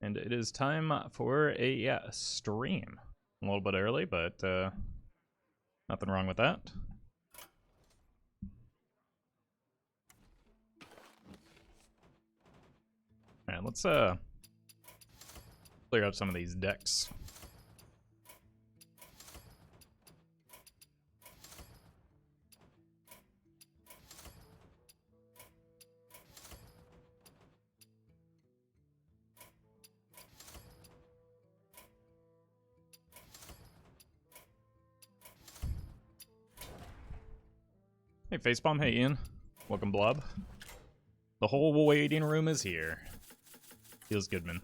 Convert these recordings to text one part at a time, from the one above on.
And it is time for a stream. A little bit early, but nothing wrong with that. Alright, let's clear up some of these decks. Hey, Facepalm. Hey, Ian. Welcome, Blob. The whole waiting room is here. Feels good, man.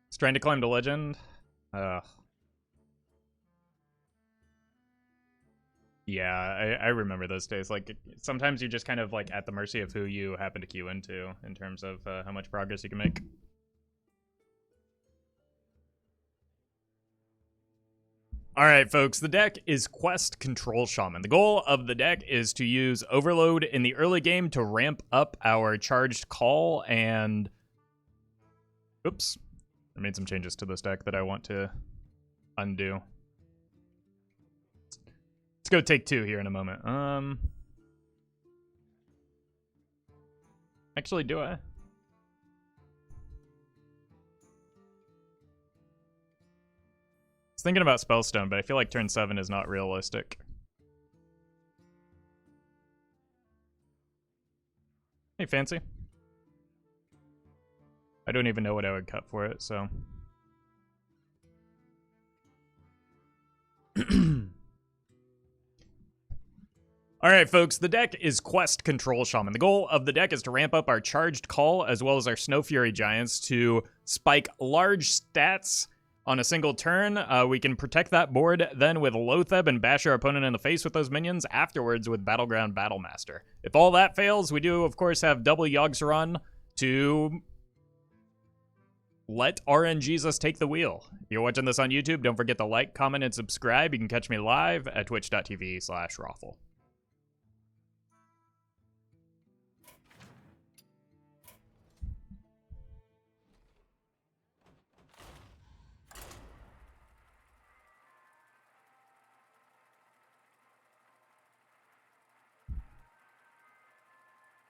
It's trying to climb to legend. Yeah, I remember those days. Like, sometimes you're just kind of like at the mercy of who you happen to queue into in terms of how much progress you can make. Alright, folks, the deck is Quest Control Shaman. The goal of the deck is to use Overload in the early game to ramp up our charged call and... Oops. I made some changes to this deck that I want to undo. Let's go take two here in a moment. Actually, do I? I was thinking about Spellstone, but I feel like turn 7 is not realistic. Hey, Fancy. I don't even know what I would cut for it, so... Alright, folks, the deck is Quest Control Shaman. The goal of the deck is to ramp up our Charged Call as well as our Snow Fury Giants to spike large stats on a single turn. We can protect that board then with Loatheb and bash our opponent in the face with those minions, afterwards with Battleground Battlemaster. If all that fails, we do, of course, have double Yogg-Saron to let RNGesus take the wheel. If you're watching this on YouTube, don't forget to like, comment, and subscribe. You can catch me live at twitch.tv/Roffle.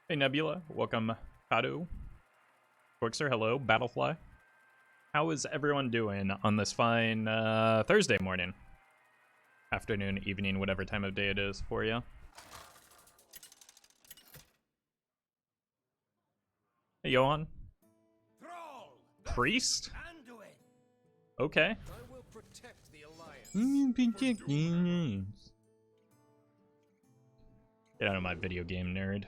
Hey, Nebula. Welcome, Kadu. Quixer, hello. Battlefly. How is everyone doing on this fine Thursday morning? Afternoon, evening, whatever time of day it is for you. Hey, Johan. Priest? Okay. I will protect the alliance. Get out of my video game, nerd.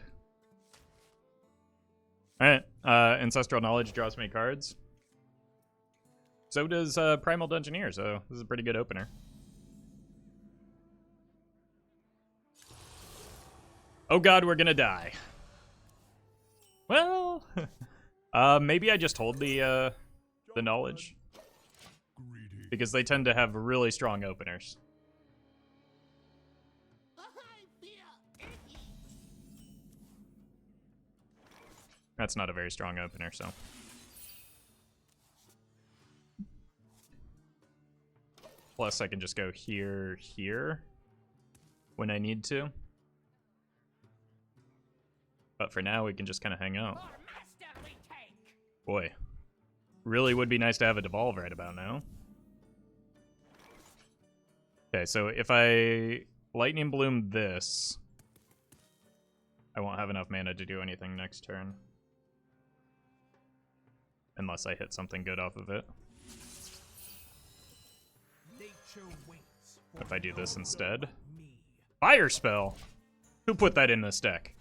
Alright, Ancestral Knowledge draws me cards. So does Primal Dungeoneer, so this is a pretty good opener. Oh god, we're gonna die. Well, maybe I just hold the knowledge. Because they tend to have really strong openers. That's not a very strong opener, so. Plus, I can just go here, here, when I need to. But for now, we can just kind of hang out. Boy. Really would be nice to have a Devolve right about now. Okay, so if I Lightning Bloom this, I won't have enough mana to do anything next turn. Unless I hit something good off of it. If I do this instead. Fire Spell! Who put that in this deck?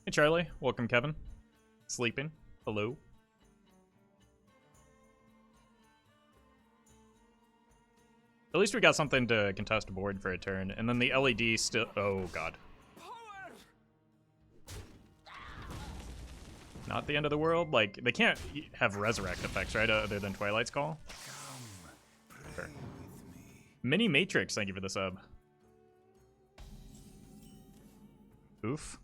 Hey Charlie, welcome Kevin. Sleeping, hello. At least we got something to contest board for a turn. And then the LED still... Oh, God. Not the end of the world? Like, they can't have resurrect effects, right? Other than Twilight's Call? Sure. Mini Matrix, thank you for the sub. Oof.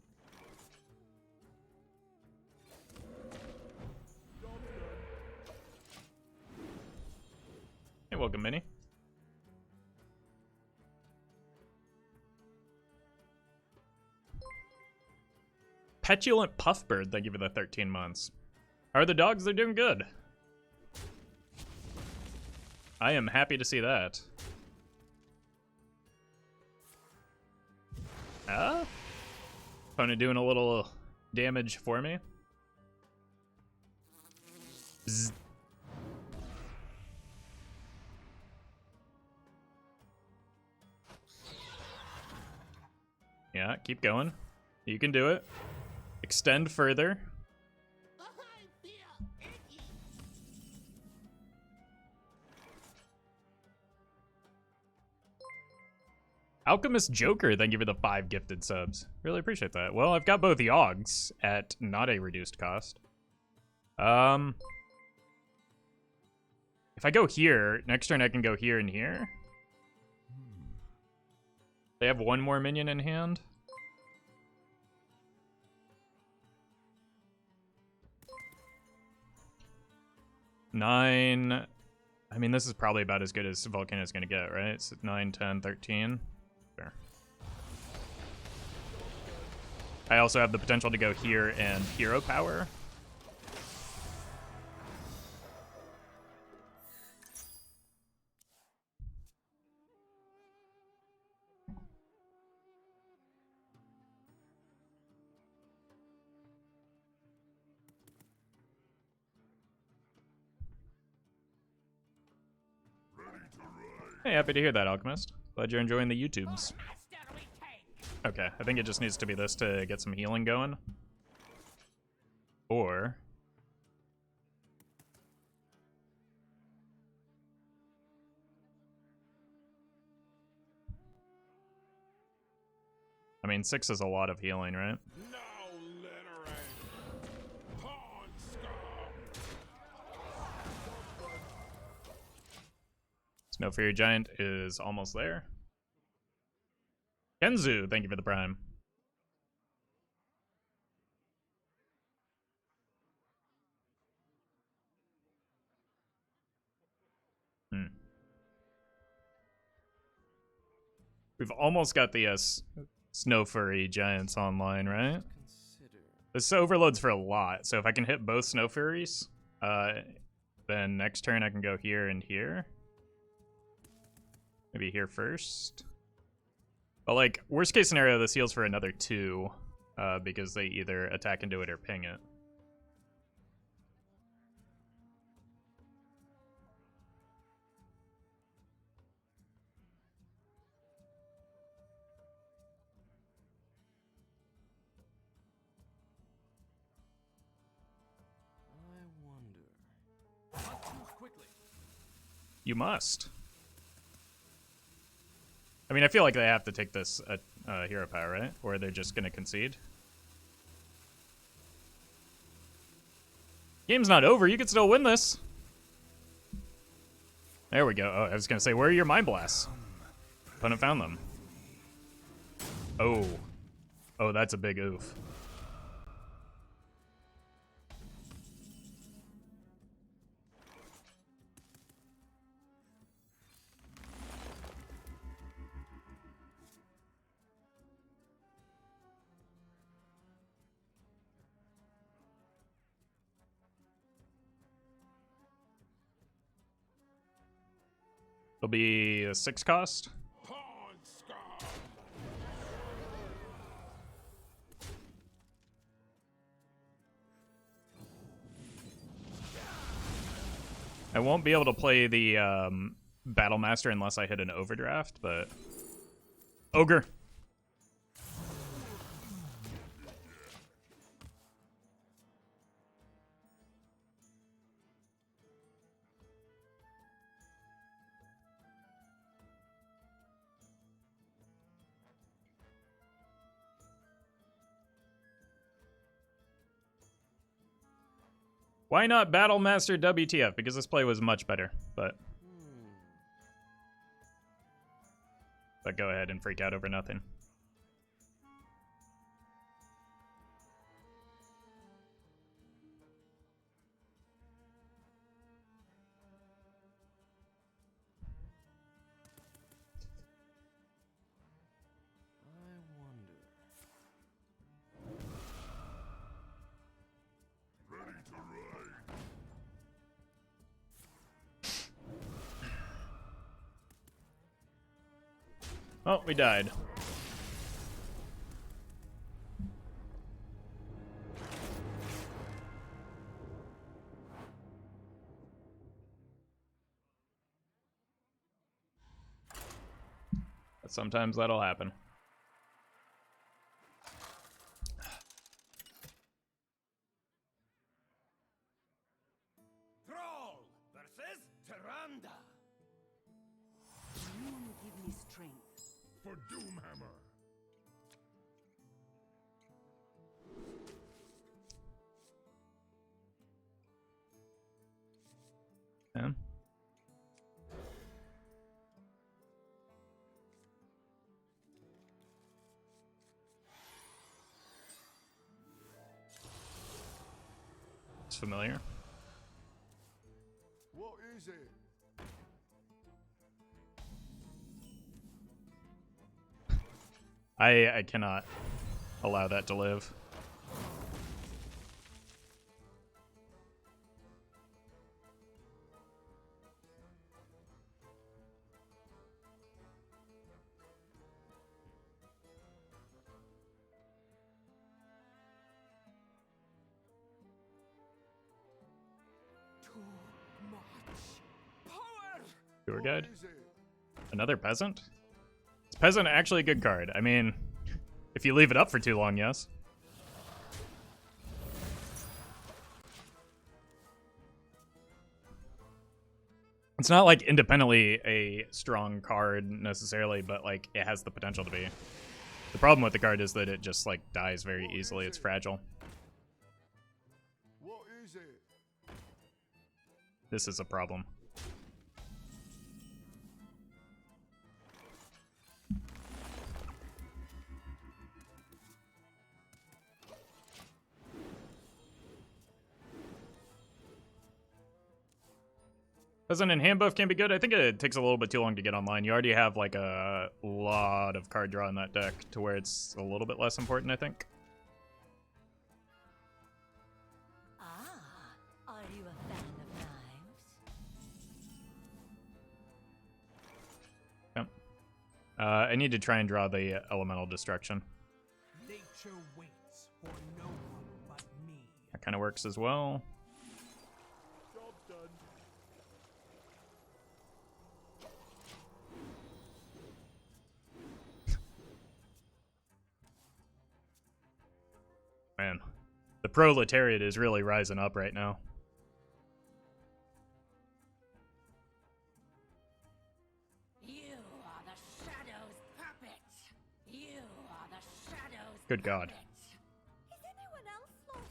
Hey, welcome, Mini. Petulant Puffbird, thank you for the 13 months. How are the dogs? They're doing good. I am happy to see that. Opponent doing a little damage for me. Zzz. Yeah, keep going. You can do it. Extend further. Alchemist Joker, thank you for the 5 gifted subs. Really appreciate that. Well, I've got both Yogs at not a reduced cost. If I go here, next turn I can go here and here. They have one more minion in hand. Nine. I mean, this is probably about as good as Volcano's gonna get, right? It's 9, 10, 13. Sure. I also have the potential to go here and hero power. Hey, happy to hear that, Alchemist. Glad you're enjoying the YouTubes. Okay, I think it just needs to be this to get some healing going. Or... I mean, 6 is a lot of healing, right? Snow Fury Giant is almost there. Kenzu, thank you for the prime. We've almost got the Snow Fury Giants online, right? This overloads for a lot, so if I can hit both Snow Furies, then next turn I can go here and here. Maybe here first. But like, worst case scenario, this heals for another 2, because they either attack into it or ping it. You must. I mean, I feel like they have to take this hero power, right? Or they're just gonna concede. Game's not over. You can still win this. There we go. Oh, I was gonna say, where are your mind blasts? Opponent found them. Oh. Oh, that's a big oof. It'll be a 6 cost. I won't be able to play the Battle Master unless I hit an overdraft, but... Ogre! Why not Battlemaster WTF? Because this play was much better, but go ahead and freak out over nothing. Oh, we died. But sometimes that'll happen. Thrall versus Tyrande. You give me strength. For Doomhammer. Yeah. It's familiar. What is it? I cannot allow that to live. Too much power. Tour guide. Is it? Another peasant? Is peasant actually a good card? I mean, if you leave it up for too long, yes. It's not like independently a strong card necessarily, but like it has the potential to be. The problem with the card is that it just like dies very easily. It's fragile. What is it? This is a problem. Peasant and Handbuff can be good. I think it takes a little bit too long to get online. You already have like a lot of card draw in that deck to where it's a little bit less important, I think. Ah, are you a fan of knives? Yep. I need to try and draw the Elemental Destruction. Nature waits for no one but me. That kind of works as well. Job done. Man, the proletariat is really rising up right now. You are the Shadow's puppet. You are the Shadow's Good God. puppet. Is anyone else lost?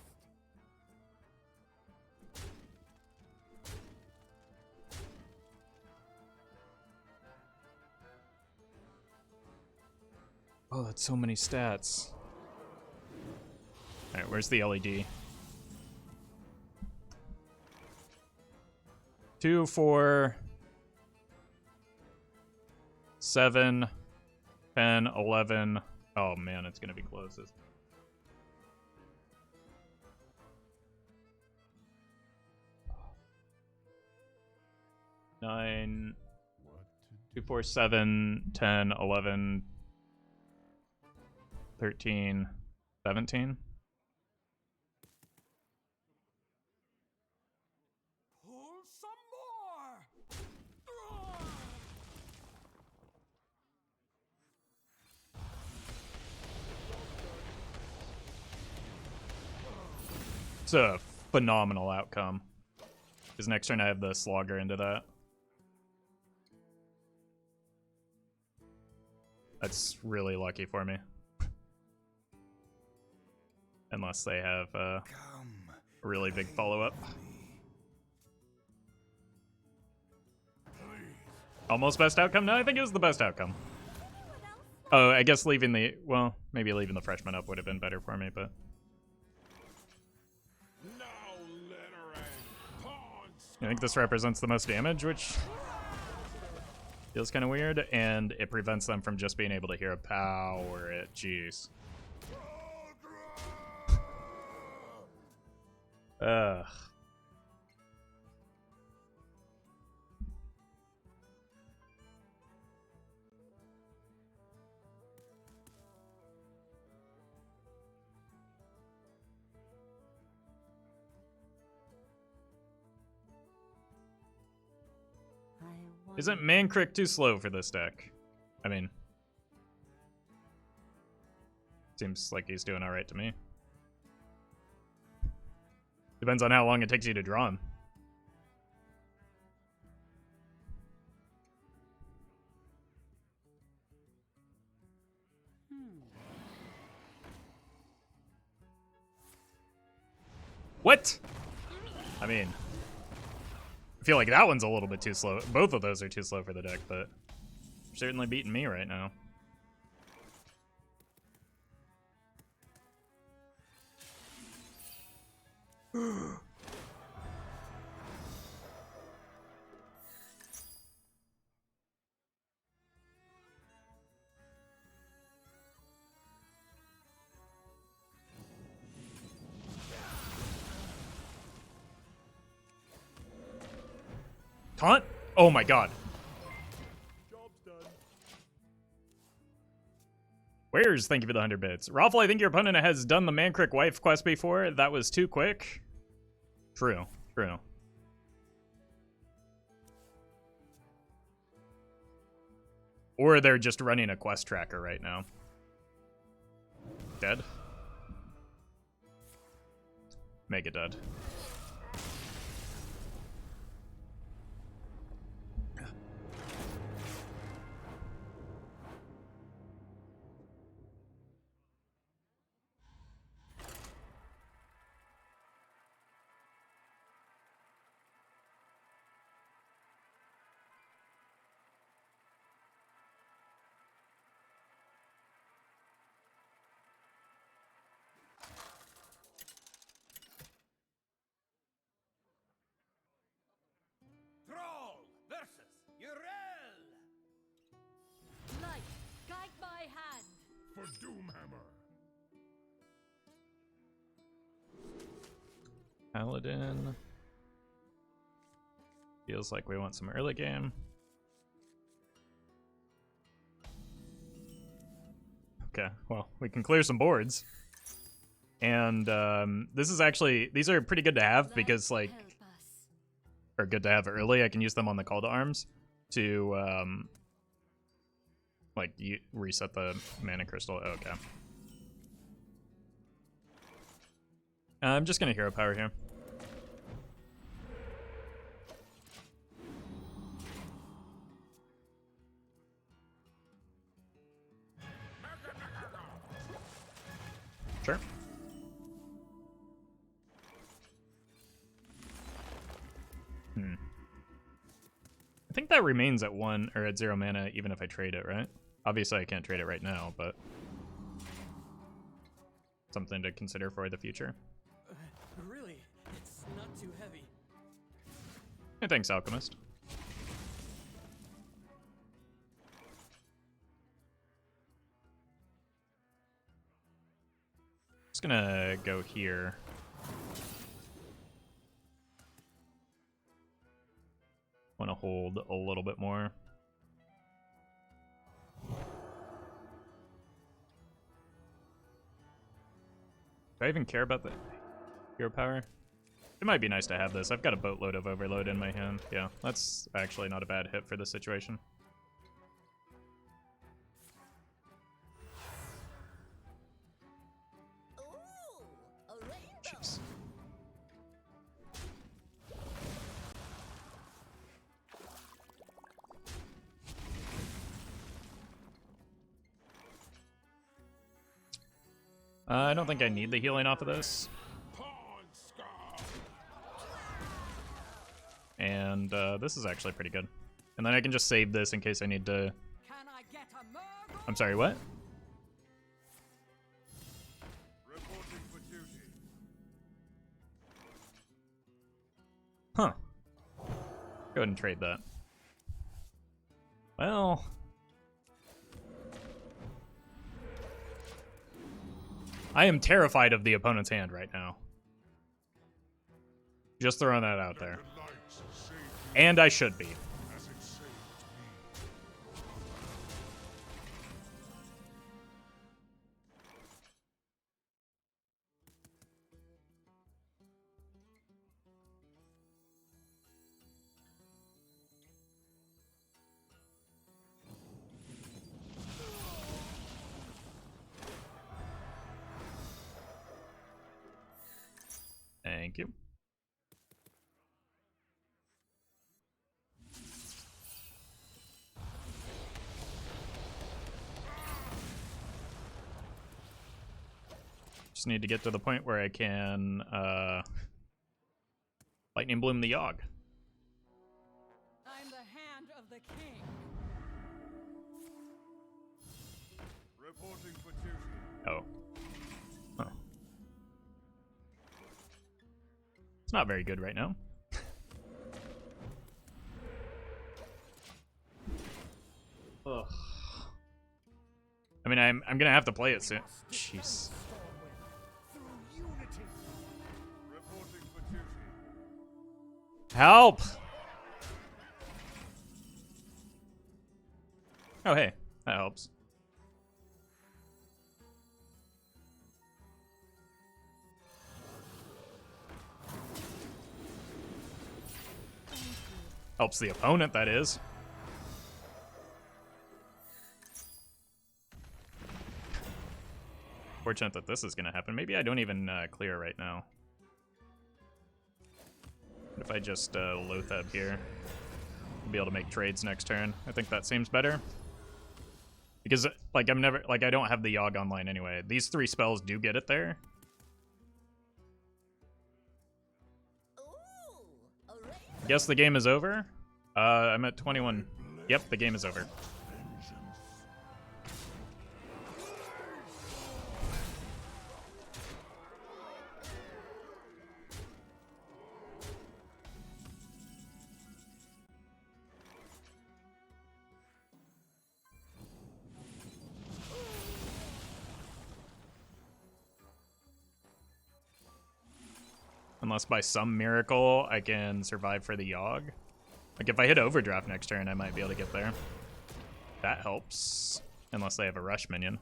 Oh, that's so many stats. Alright, where's the LED? 2, 4, 7, 10, 11. Oh man, it's gonna be closest. 9, 2, 4, 7, 10, 11, 13, 17. Pull some more. It's a phenomenal outcome. Because next turn I have the Slogger into that. That's really lucky for me. Unless they have a really big follow-up. Almost best outcome? No, I think it was the best outcome. Oh, I guess leaving the... Well, maybe leaving the freshman up would have been better for me, but... I think this represents the most damage, which... feels kind of weird, and it prevents them from just being able to hero power it. Jeez. Ugh. Isn't Mancrick too slow for this deck? I mean, seems like he's doing alright to me. Depends on how long it takes you to draw him. What? I mean... I feel like that one's a little bit too slow. Both of those are too slow for the deck, but certainly beating me right now. Taunt? Oh my god. Job's done. Where's thank you for the 100 bits. Roffle, I think your opponent has done the Mancrick wife quest before. That was too quick. True, true. Or they're just running a quest tracker right now. Dead? Mega dead. Thrall versus Urel Light, guide my hand. for Doomhammer. Paladin. Feels like we want some early game. Okay, well, we can clear some boards. And this is actually, these are pretty good to have because, like, Help us. are good to have early. I can use them on the call to arms to, like, reset the mana crystal. Oh, okay. I'm just gonna hero power here. Sure. I think that remains at 1 or at 0 mana even if I trade it, right? Obviously I can't trade it right now, but something to consider for the future. Really? It's not too heavy. Hey, thanks, Alchemist. Just gonna go here. Want to hold a little bit more. Do I even care about the hero power? It might be nice to have this. I've got a boatload of overload in my hand. Yeah, that's actually not a bad hit for this situation. Jeez. I don't think I need the healing off of this. And this is actually pretty good. And then I can just save this in case I need to... Can I get a murder? I'm sorry, what? Reporting for duty. Huh. Go ahead and trade that. Well... I am terrified of the opponent's hand right now. Just throwing that out there. The lights saved me And I should be. as it saved me. Thank you. Just need to get to the point where I can Lightning Bloom the Yogg. I'm the hand of the king. Reporting for duty. Oh. Huh. It's not very good right now. Ugh. I mean, I'm gonna have to play it soon. Jeez. Through unity. Reporting for duty. Help! Oh, hey. That helps. Helps the opponent, that is. Fortunate that this is going to happen. Maybe I don't even clear right now. What if I just Lothab here? I'll be able to make trades next turn. I think that seems better. Because, like, I don't have the Yogg online anyway. These 3 spells do get it there. Guess the game is over. I'm at 21. Yep, the game is over. Unless by some miracle I can survive for the Yogg. Like if I hit Overdraft next turn, I might be able to get there. That helps. Unless they have a rush minion.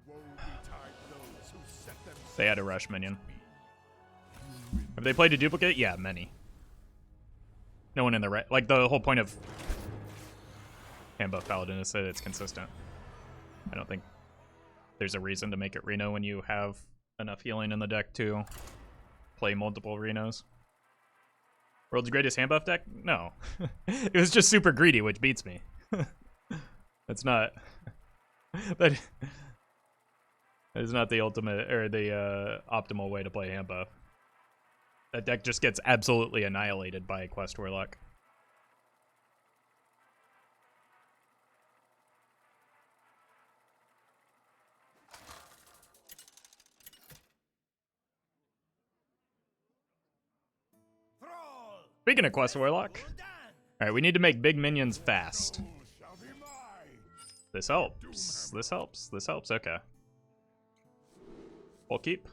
Woe betide those who set themselves They had a rush minion. Have they played a duplicate? Yeah, many. No one in the right. Like the whole point of Handbuff Paladin is that it's consistent. I don't think there's a reason to make it Reno when you have enough healing in the deck to play multiple Renos. World's greatest Handbuff deck? No. It was just super greedy, which beats me. That's not... that is not the ultimate, or the optimal way to play Handbuff. That deck just gets absolutely annihilated by Quest Warlock. Speaking of Quest Warlock, alright, we need to make big minions fast. shall be mine. This helps. This helps. This helps. Okay. We'll keep.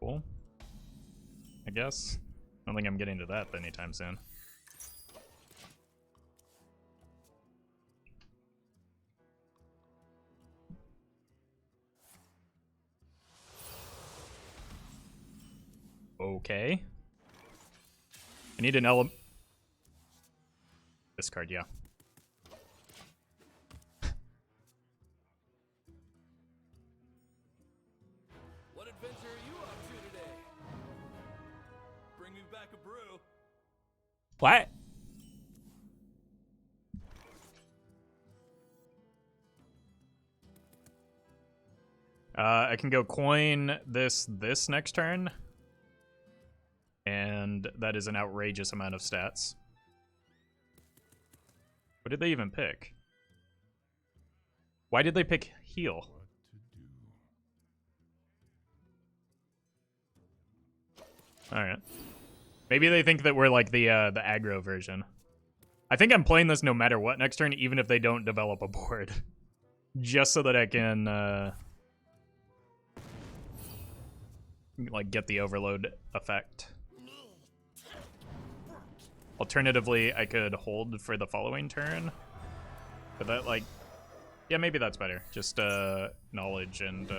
Cool. I guess. I don't think I'm getting to that anytime soon. Okay. I need an element. This card, yeah. pack of brew. What? I can go coin this next turn. And that is an outrageous amount of stats. What did they even pick? Why did they pick heal? Alright. Maybe they think that we're like the aggro version. I think I'm playing this no matter what next turn, even if they don't develop a board. Just so that I can like get the overload effect. Alternatively, I could hold for the following turn. But that, like, yeah, maybe that's better. Just knowledge and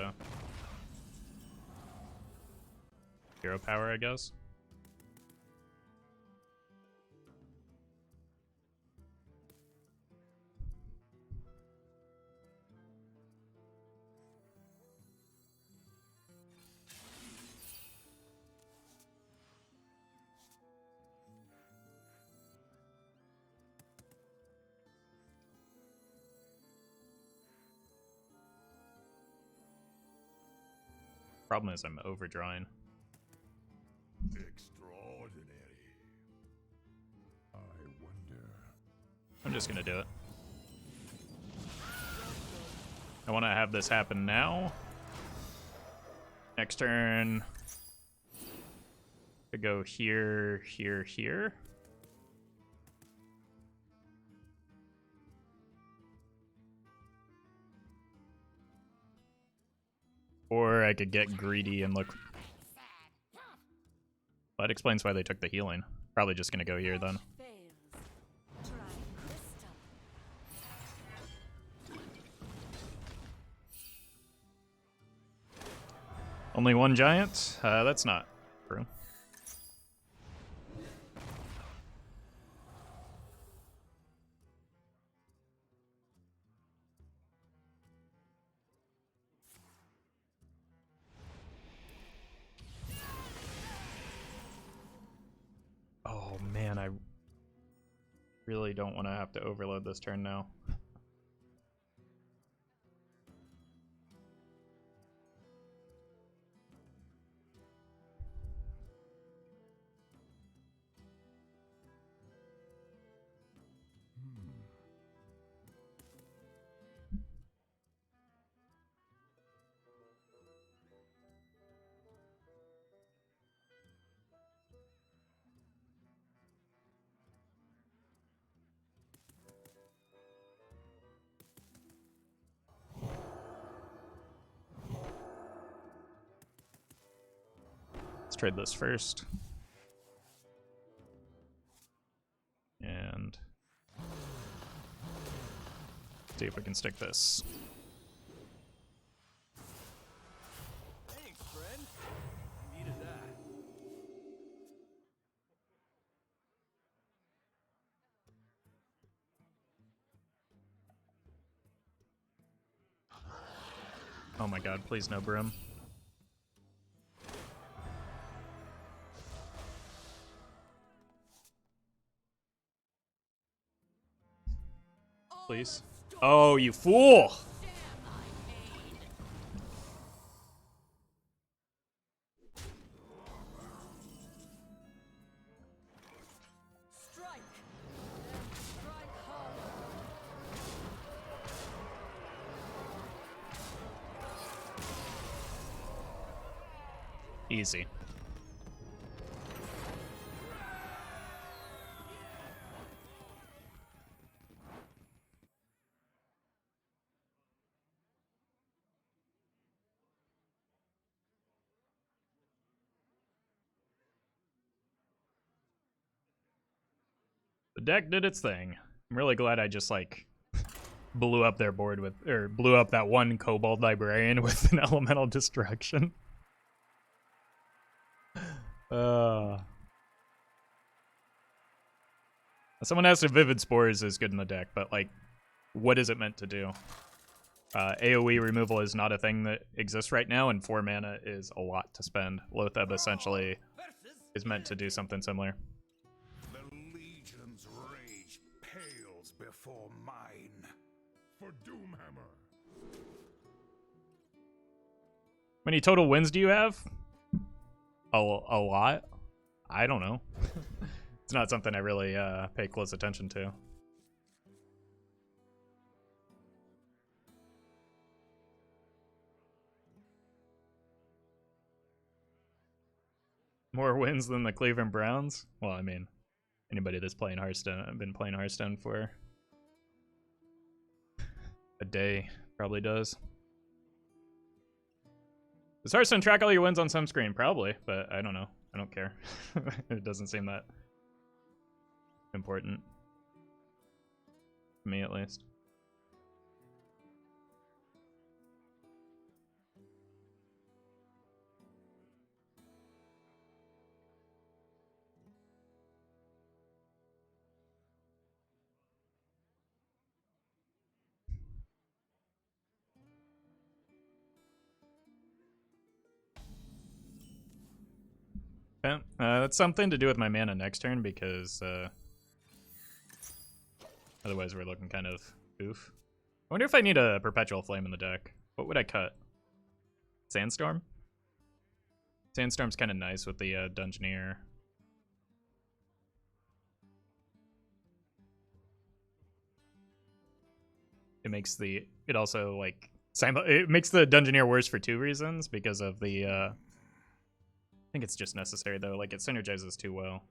hero power, I guess. Problem is I'm overdrawing. Extraordinary. I wonder. I'm just gonna do it. I want to have this happen now. Next turn, to go here, here, here. Or I could get greedy and look. That explains why they took the healing. Probably just gonna go here then. Fails. Try crystal. Only one giant? That's not true. Oh man, I really don't want to have to overload this turn now. Let's trade this first. And see if we can stick this. Thanks, friend. I needed that. Oh my god, please no Brim. Please. Oh, you fool! Strike. Strike hard. Easy. The deck did its thing. I'm really glad I just, like, blew up their board with, or blew up that one Kobold Librarian with an Elemental Destruction. Someone asked if Vivid Spores is good in the deck, but, like, what is it meant to do? AoE removal is not a thing that exists right now, and 4 mana is a lot to spend. Loatheb essentially is meant to do something similar. The Legion's rage pales before mine. For Doomhammer. How many total wins do you have? A lot? I don't know. It's not something I really pay close attention to. More wins than the Cleveland Browns? Well, I mean, anybody that's playing Hearthstone, been playing Hearthstone for a day probably does. Does Hearthstone track all your wins on some screen? Probably, but I don't know. I don't care. It doesn't seem that important. To me, at least. Yeah, that's something to do with my mana next turn because otherwise we're looking kind of oof. I wonder if I need a Perpetual Flame in the deck. What would I cut? Sandstorm? Sandstorm's kind of nice with the Dungeoneer. It makes the, it also like, it makes the Dungeoneer worse for 2 reasons because of the, I think it's just necessary though, like it synergizes too well.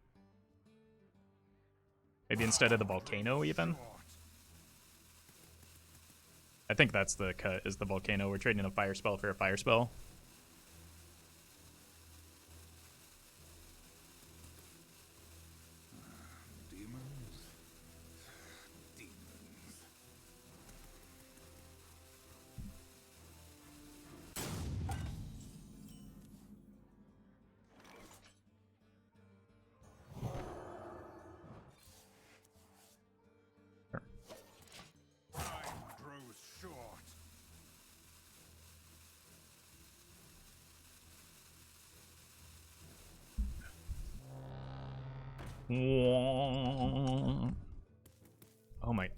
Maybe instead of the Volcano even? I think that's the cut, is the Volcano. We're trading a fire spell for a fire spell. Demons. Demons. Time grows short. Oh my,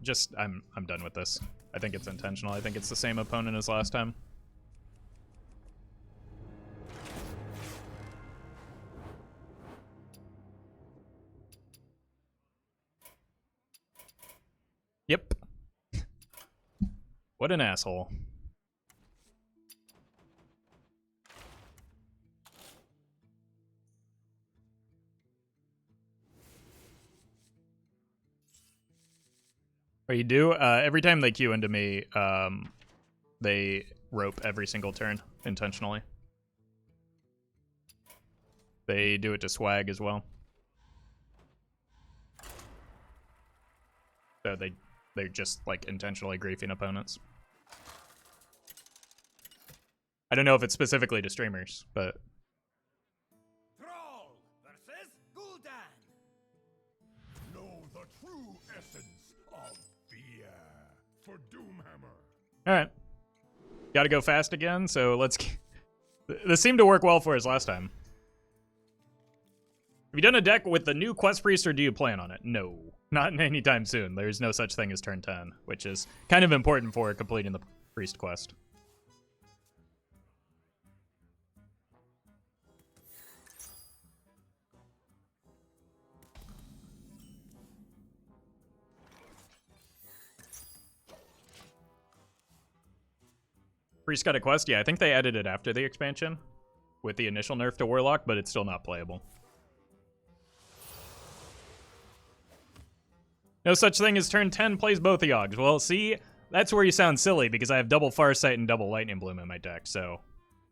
just, I'm done with this. I think it's intentional. I think it's the same opponent as last time. Yep. What an asshole. What you do, every time they queue into me, they rope every single turn, intentionally. They do it to swag as well. So they're just, like, intentionally griefing opponents. I don't know if it's specifically to streamers, but... Thrall versus Gul'dan. Know the true essence of fear. For Doomhammer. Alright. Gotta go fast again, so let's... This seemed to work well for us last time. Have you done a deck with the new Quest Priest, or do you plan on it? No. Not anytime soon. There's no such thing as turn 10, which is kind of important for completing the Priest quest. Priest got a quest? Yeah, I think they added it after the expansion with the initial nerf to Warlock, but it's still not playable. No such thing as turn 10 plays both Yogs. Well, see, that's where you sound silly, because I have double Farsight and double Lightning Bloom in my deck, so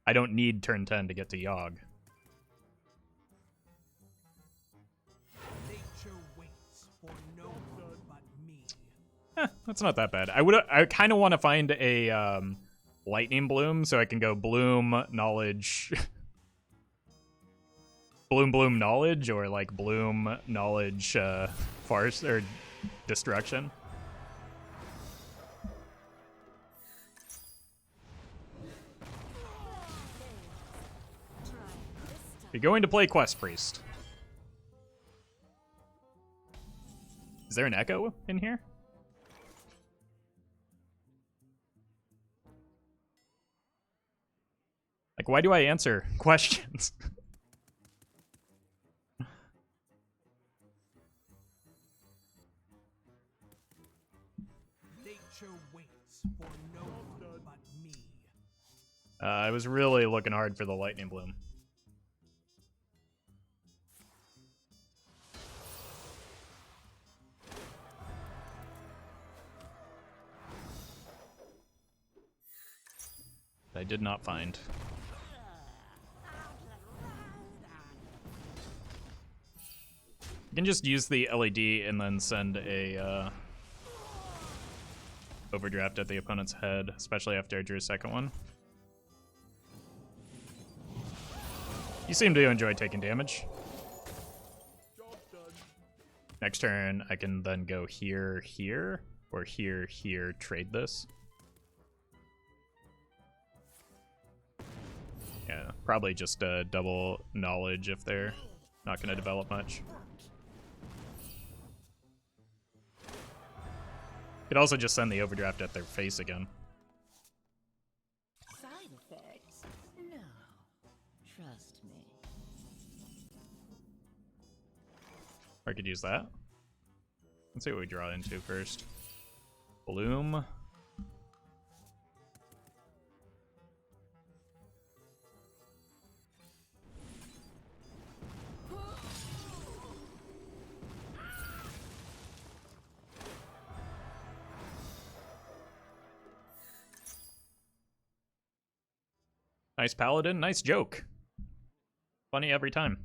I don't need turn 10 to get to Yogg. Nature waits for no one but me. That's not that bad. I kind of want to find a Lightning Bloom so I can go Bloom, Knowledge... Bloom, Knowledge, or like Bloom, Knowledge, Farce, or Destruction. You're going to play Quest Priest. Is there an echo in here? Like, why do I answer questions? Nature waits for no one but me. I was really looking hard for the lightning bloom. I did not find. You can just use the LED and then send a overdraft at the opponent's head, especially after I drew a second one. You seem to enjoy taking damage. Job done. Next turn, I can then go here, here, or here, here, trade this. Yeah, probably just double knowledge if they're not going to develop much. Could also just send the overdraft at their face again. Side effects? No. Trust me. Or I could use that. Let's see what we draw into first. Bloom. Nice paladin, nice joke. Funny every time.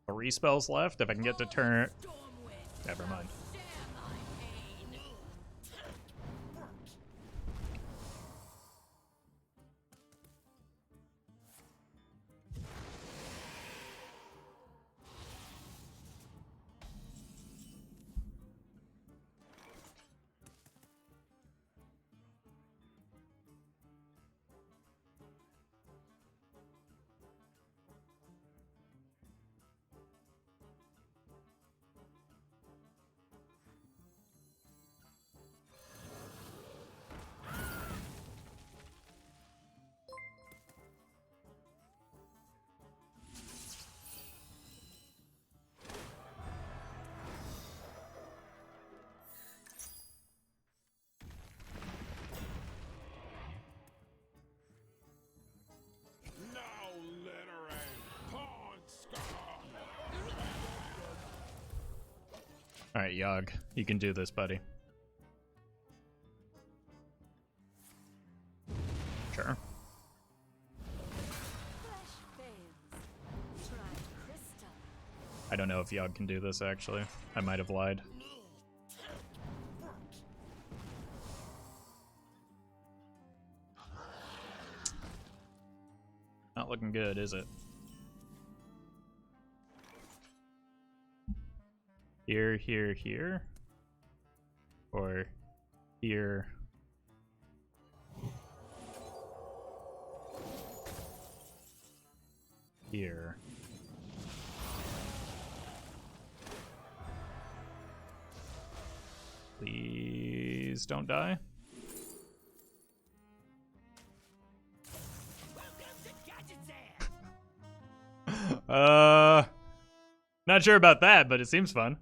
Three spells left. If I can get to turn. Never mind. Now littering. Pawn scum. Alright, Yogg. You can do this, buddy. Sure. Flesh fails. Try crystal. I don't know if Yogg can do this, actually. I might have lied. Not looking good, is it? Here, here, here? Or here? Here. Please don't die. Not sure about that, but it seems fun.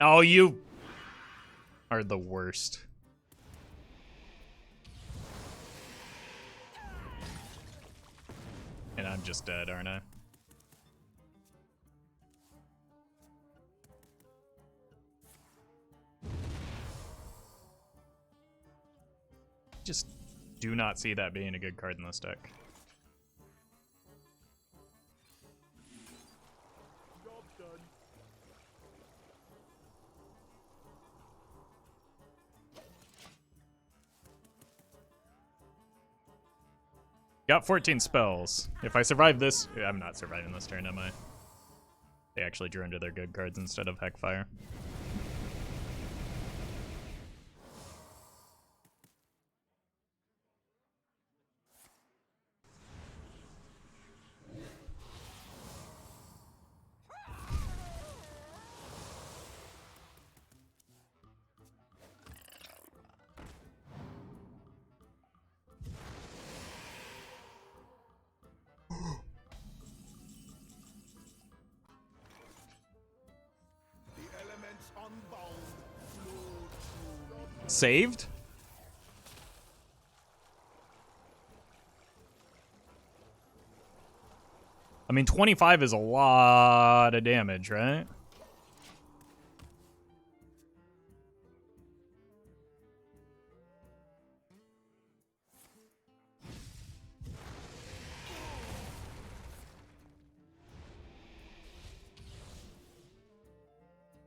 Oh, you are the worst. And I'm just dead, aren't I? Just do not see that being a good card in this deck. Job done. Got 14 spells. If I survive this, I'm not surviving this turn, am I? They actually drew into their good cards instead of Heckfire. Saved? I mean, 25 is a lot of damage, right?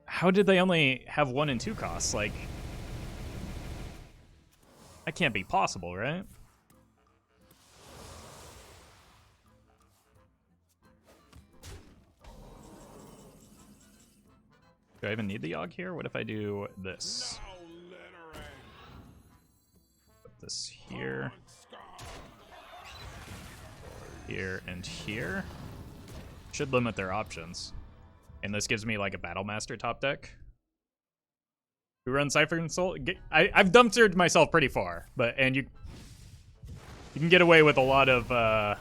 How did they only have 1 and 2 costs? Like, that can't be possible, right? Do I even need the Yogg here? What if I do this? Put this here. Here and here. Should limit their options. And this gives me like a Battle Master top deck. We run Cypher and Soul. I've dumpstered myself pretty far, and you can get away with a lot of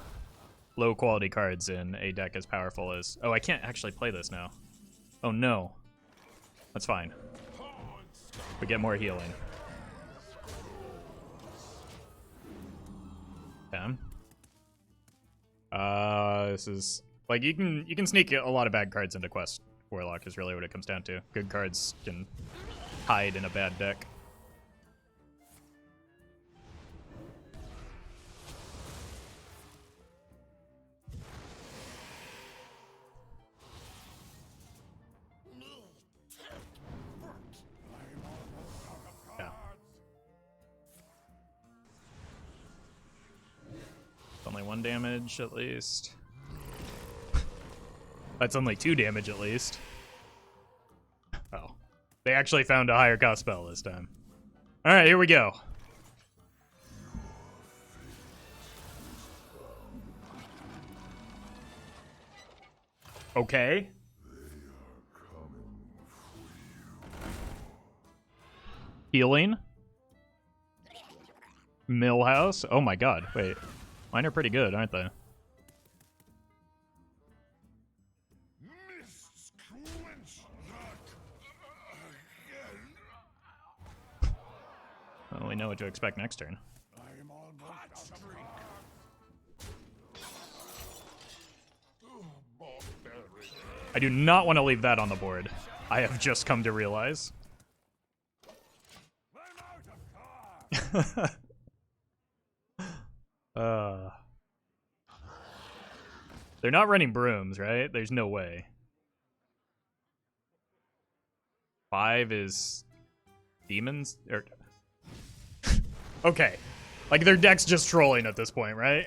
low quality cards in a deck as powerful as. Oh, I can't actually play this now. Oh no, that's fine. We get more healing. Okay. This is like you can sneak a lot of bad cards into Quest Warlock is really what it comes down to. Good cards can hide in a bad deck. Yeah. It's only 1 damage at least. That's only 2 damage at least. Oh. They actually found a higher cost spell this time. Alright, here we go. Okay. Healing. Millhouse. Oh my god, wait. Mine are pretty good, aren't they? Well, we know what to expect next turn. I do not want to leave that on the board. I have just come to realize. They're not running brooms, right? There's no way. 5 is demons? Or okay. Like, their deck's just trolling at this point, right?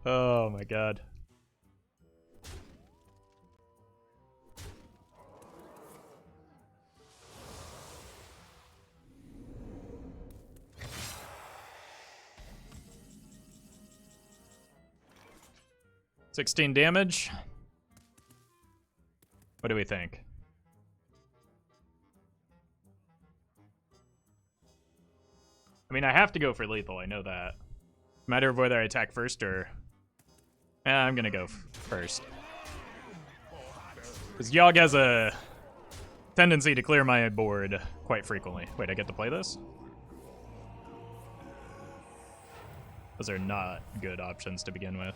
Oh my god. $16 damage. What do we think? I mean, I have to go for lethal, I know that. Matter of whether I attack first or... I'm gonna go first. Because Yogg has a tendency to clear my board quite frequently. Wait, I get to play this? Those are not good options to begin with.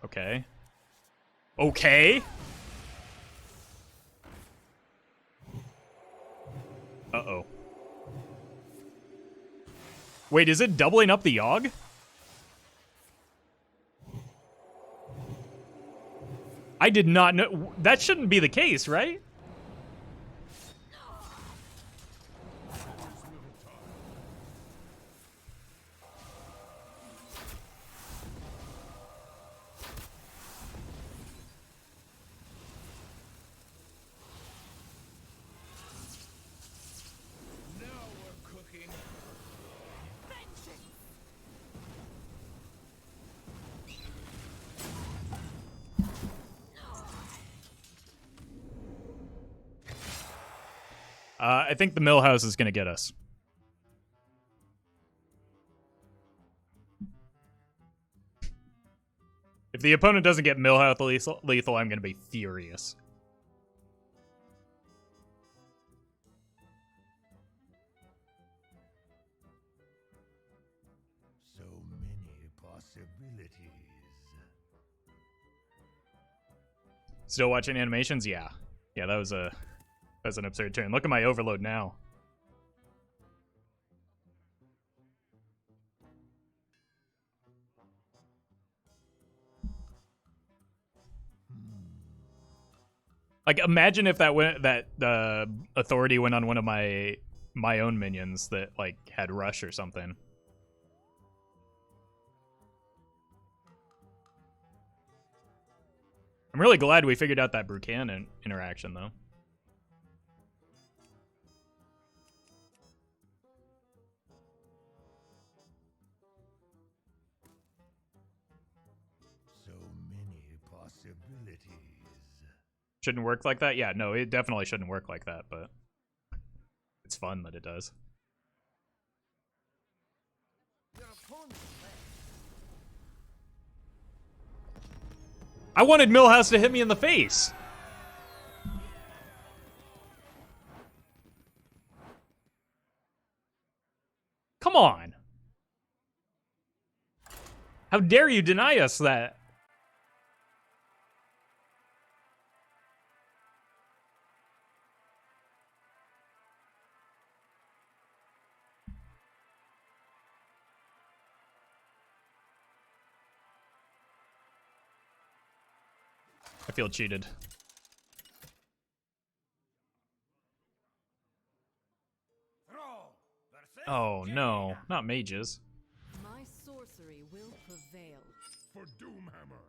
Okay. Okay! Uh-oh. Wait, is it doubling up the Yogg? I did not know. That shouldn't be the case, right? I think the mill house is gonna get us. If the opponent doesn't get mill house lethal, I'm gonna be furious. So many possibilities. Still watching animations? Yeah. Yeah, that was an absurd turn. Look at my overload now. Like, imagine if that authority went on one of my own minions that like had rush or something. I'm really glad we figured out that Brucan interaction though. So many possibilities. Shouldn't work like that? Yeah, no, it definitely shouldn't work like that, but it's fun that it does. Your opponent's I wanted Millhouse to hit me in the face. Come on. How dare you deny us that? I feel cheated. Oh no, not mages. My sorcery will prevail. For Doomhammer.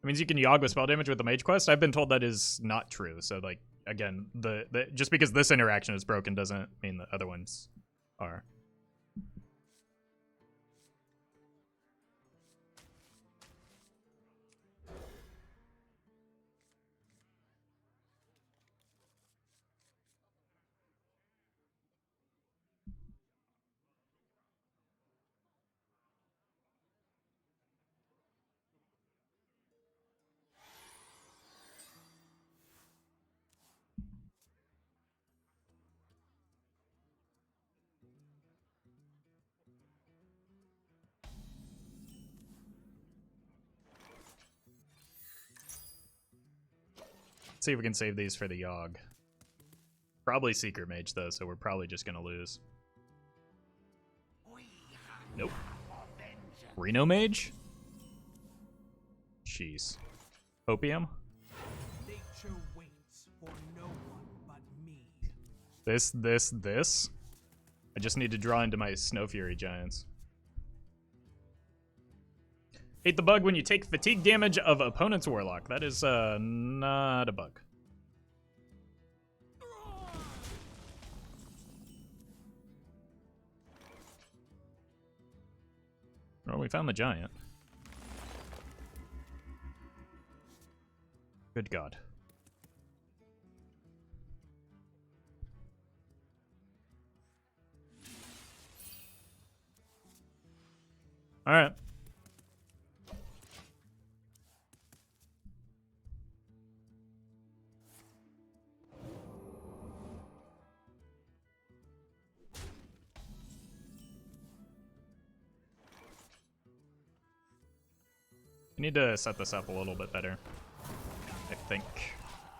It means you can Yogg with spell damage with the mage quest. I've been told that is not true. So like again, the just because this interaction is broken doesn't mean the other ones are. Let's see if we can save these for the Yogg. Probably Secret Mage, though, so we're probably just going to lose. Nope. Reno Mage? Jeez. Opium? nature waits for no one but me. This? I just need to draw into my Snow Fury Giants. Hate the bug when you take fatigue damage of opponent's Warlock. That is, not a bug. Well, we found the giant. Good God. All right. I need to set this up a little bit better. I think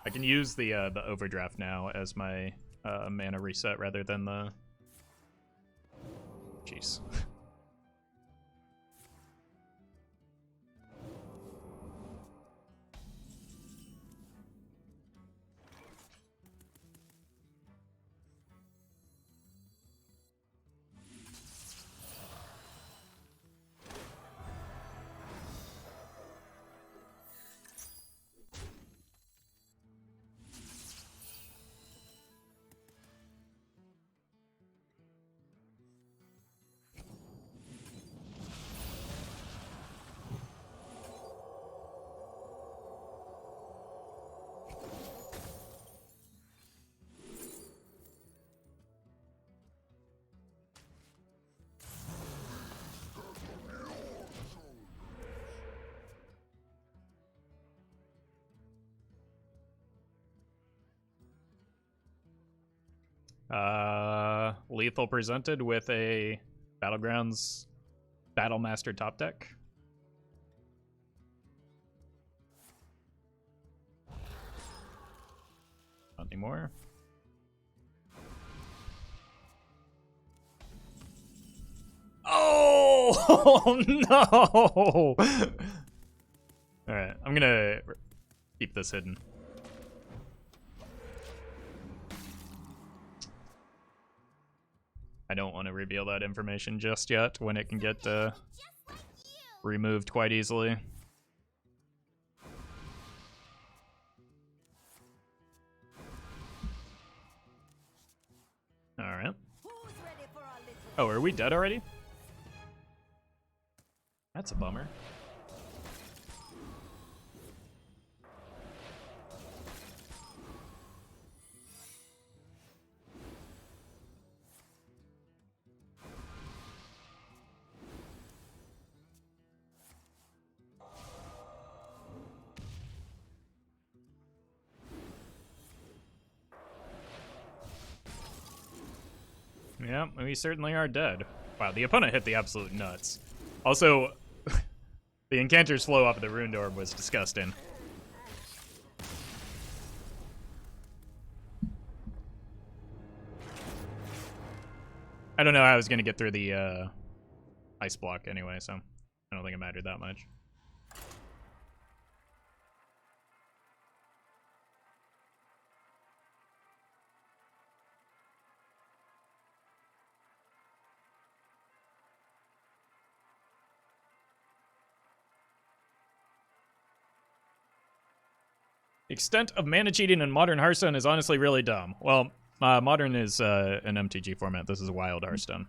I can use the overdraft now as my mana reset rather than the. Jeez. Lethal presented with a Battlegrounds Battlemaster top deck. Not anymore. Oh no! Alright, I'm gonna keep this hidden. I don't want to reveal that information just yet when it can get removed quite easily. Alright. Oh, are we dead already? That's a bummer. Yeah, we certainly are dead. Wow, the opponent hit the absolute nuts. Also, the Incanter's flow off of the Ruined Orb was disgusting. I don't know how I was going to get through the ice block anyway, so I don't think it mattered that much. The extent of mana cheating in modern Hearthstone is honestly really dumb. Well, modern is an MTG format. This is a wild Hearthstone.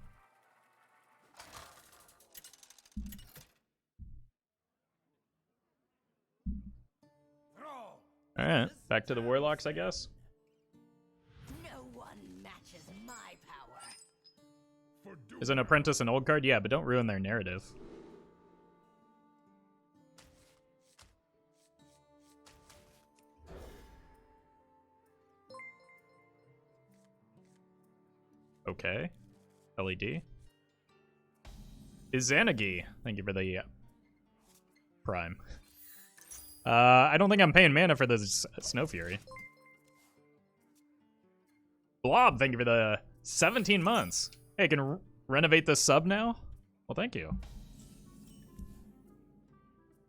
Alright, back to the Warlocks, I guess. No one matches my power. Is an Apprentice an old card? Yeah, but don't ruin their narrative. Okay. LED. Izanagi. Thank you for the Prime. I don't think I'm paying mana for this Snow Fury. Blob, thank you for the 17 months. Hey, I can renovate this sub now? Well, thank you.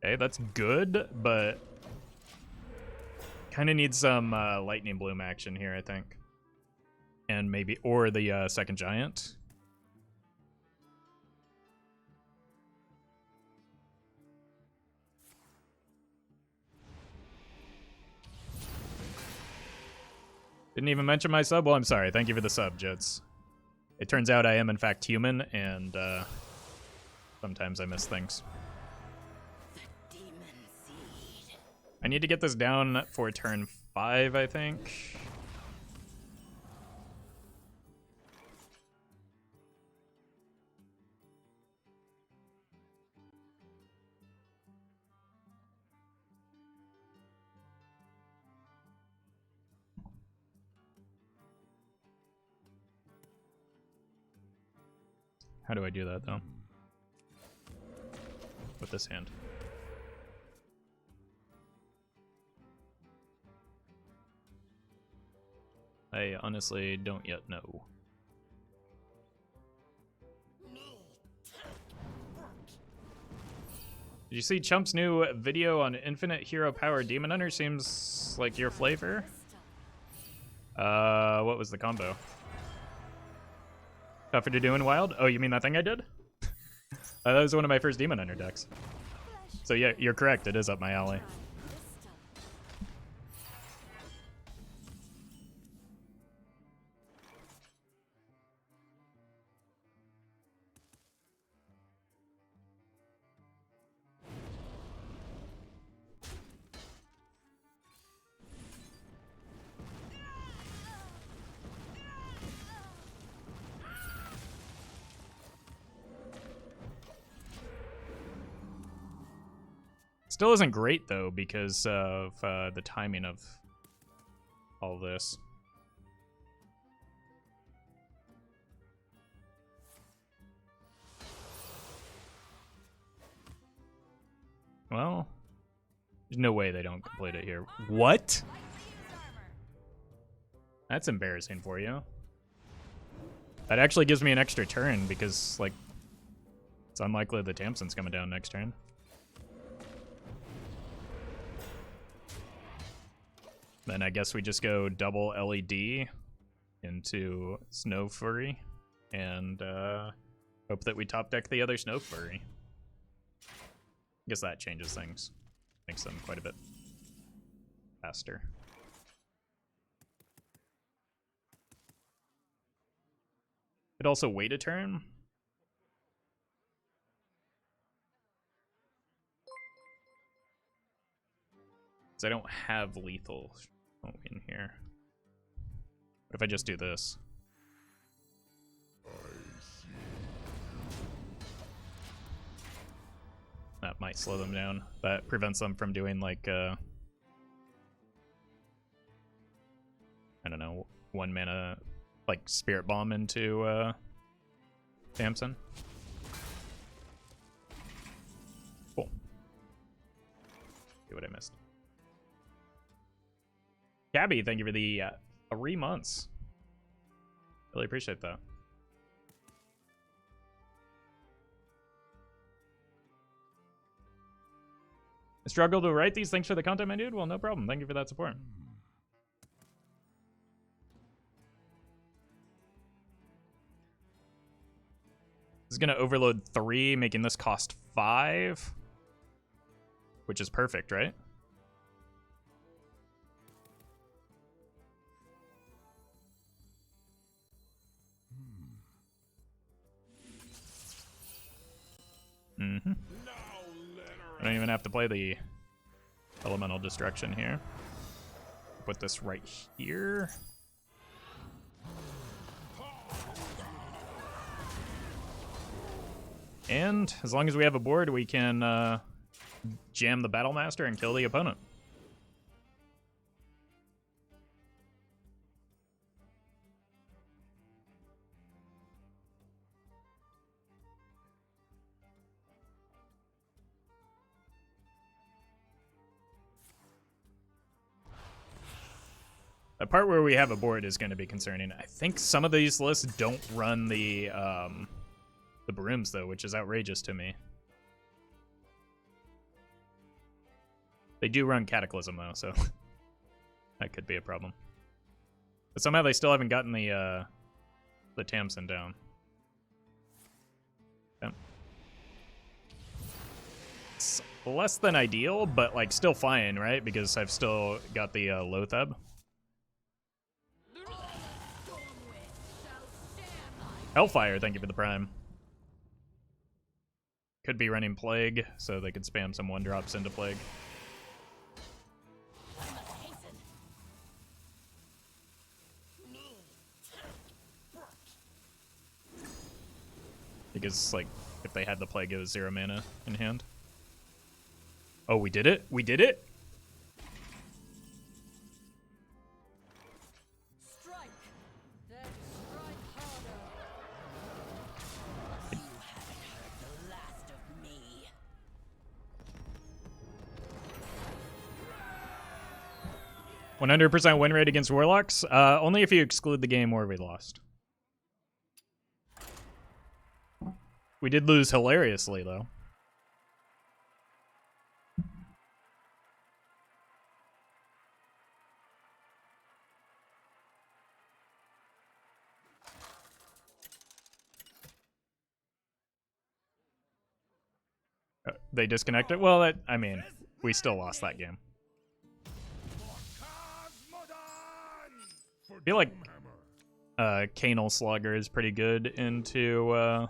Okay, that's good, but kind of need some Lightning Bloom action here, I think. And maybe, or the second giant. Didn't even mention my sub? Well, I'm sorry. Thank you for the sub, Jits. It turns out I am, in fact, human, and sometimes I miss things. The demon seed. I need to get this down for turn 5, I think. How do I do that, though? With this hand. I honestly don't yet know. Did you see Chump's new video on Infinite Hero Power Demon Hunter? Seems like your flavor. What was the combo? Tougher to do in Wild? Oh, you mean that thing I did? That was one of my first Demon Hunter decks. So yeah, you're correct. It is up my alley. Still isn't great, though, because of the timing of all this. Well, there's no way they don't complete it here. What? That's embarrassing for you. That actually gives me an extra turn because, like, it's unlikely the Tamsin's coming down next turn. Then I guess we just go double LED into Snow Fury and hope that we top deck the other Snow Fury. I guess that changes things. Makes them quite a bit faster. Could also wait a turn. Because I don't have lethal in here. What if I just do this? That might slow them down. That prevents them from doing like I don't know, 1 mana like Spirit Bomb into Tamsin. Cool. See what I missed. Gabby, thank you for the 3 months. Really appreciate that. I struggle to write these. Thanks for the content, my dude. Well, no problem. Thank you for that support. This is going to overload 3, making this cost 5. Which is perfect, right? Mm-hmm. I don't even have to play the Elemental Destruction here. Put this right here. And as long as we have a board, we can jam the Battle Master and kill the opponent. The part where we have a board is going to be concerning. I think some of these lists don't run the brooms though, which is outrageous to me. They do run Cataclysm though, so that could be a problem. But somehow they still haven't gotten the Tamsin down. Yep. It's less than ideal, but like still fine, right? Because I've still got the Lotheb. Hellfire, thank you for the prime. Could be running Plague, so they could spam some 1-drops into Plague. Because, like, if they had the Plague, it was 0 mana in hand. Oh, we did it? We did it? You haven't heard the last of me. 100% win rate against Warlocks? Only if you exclude the game where we lost. We did lose hilariously, though. They disconnected? Well, that, I mean, we still lost that game. I feel like Canal Slugger is pretty good into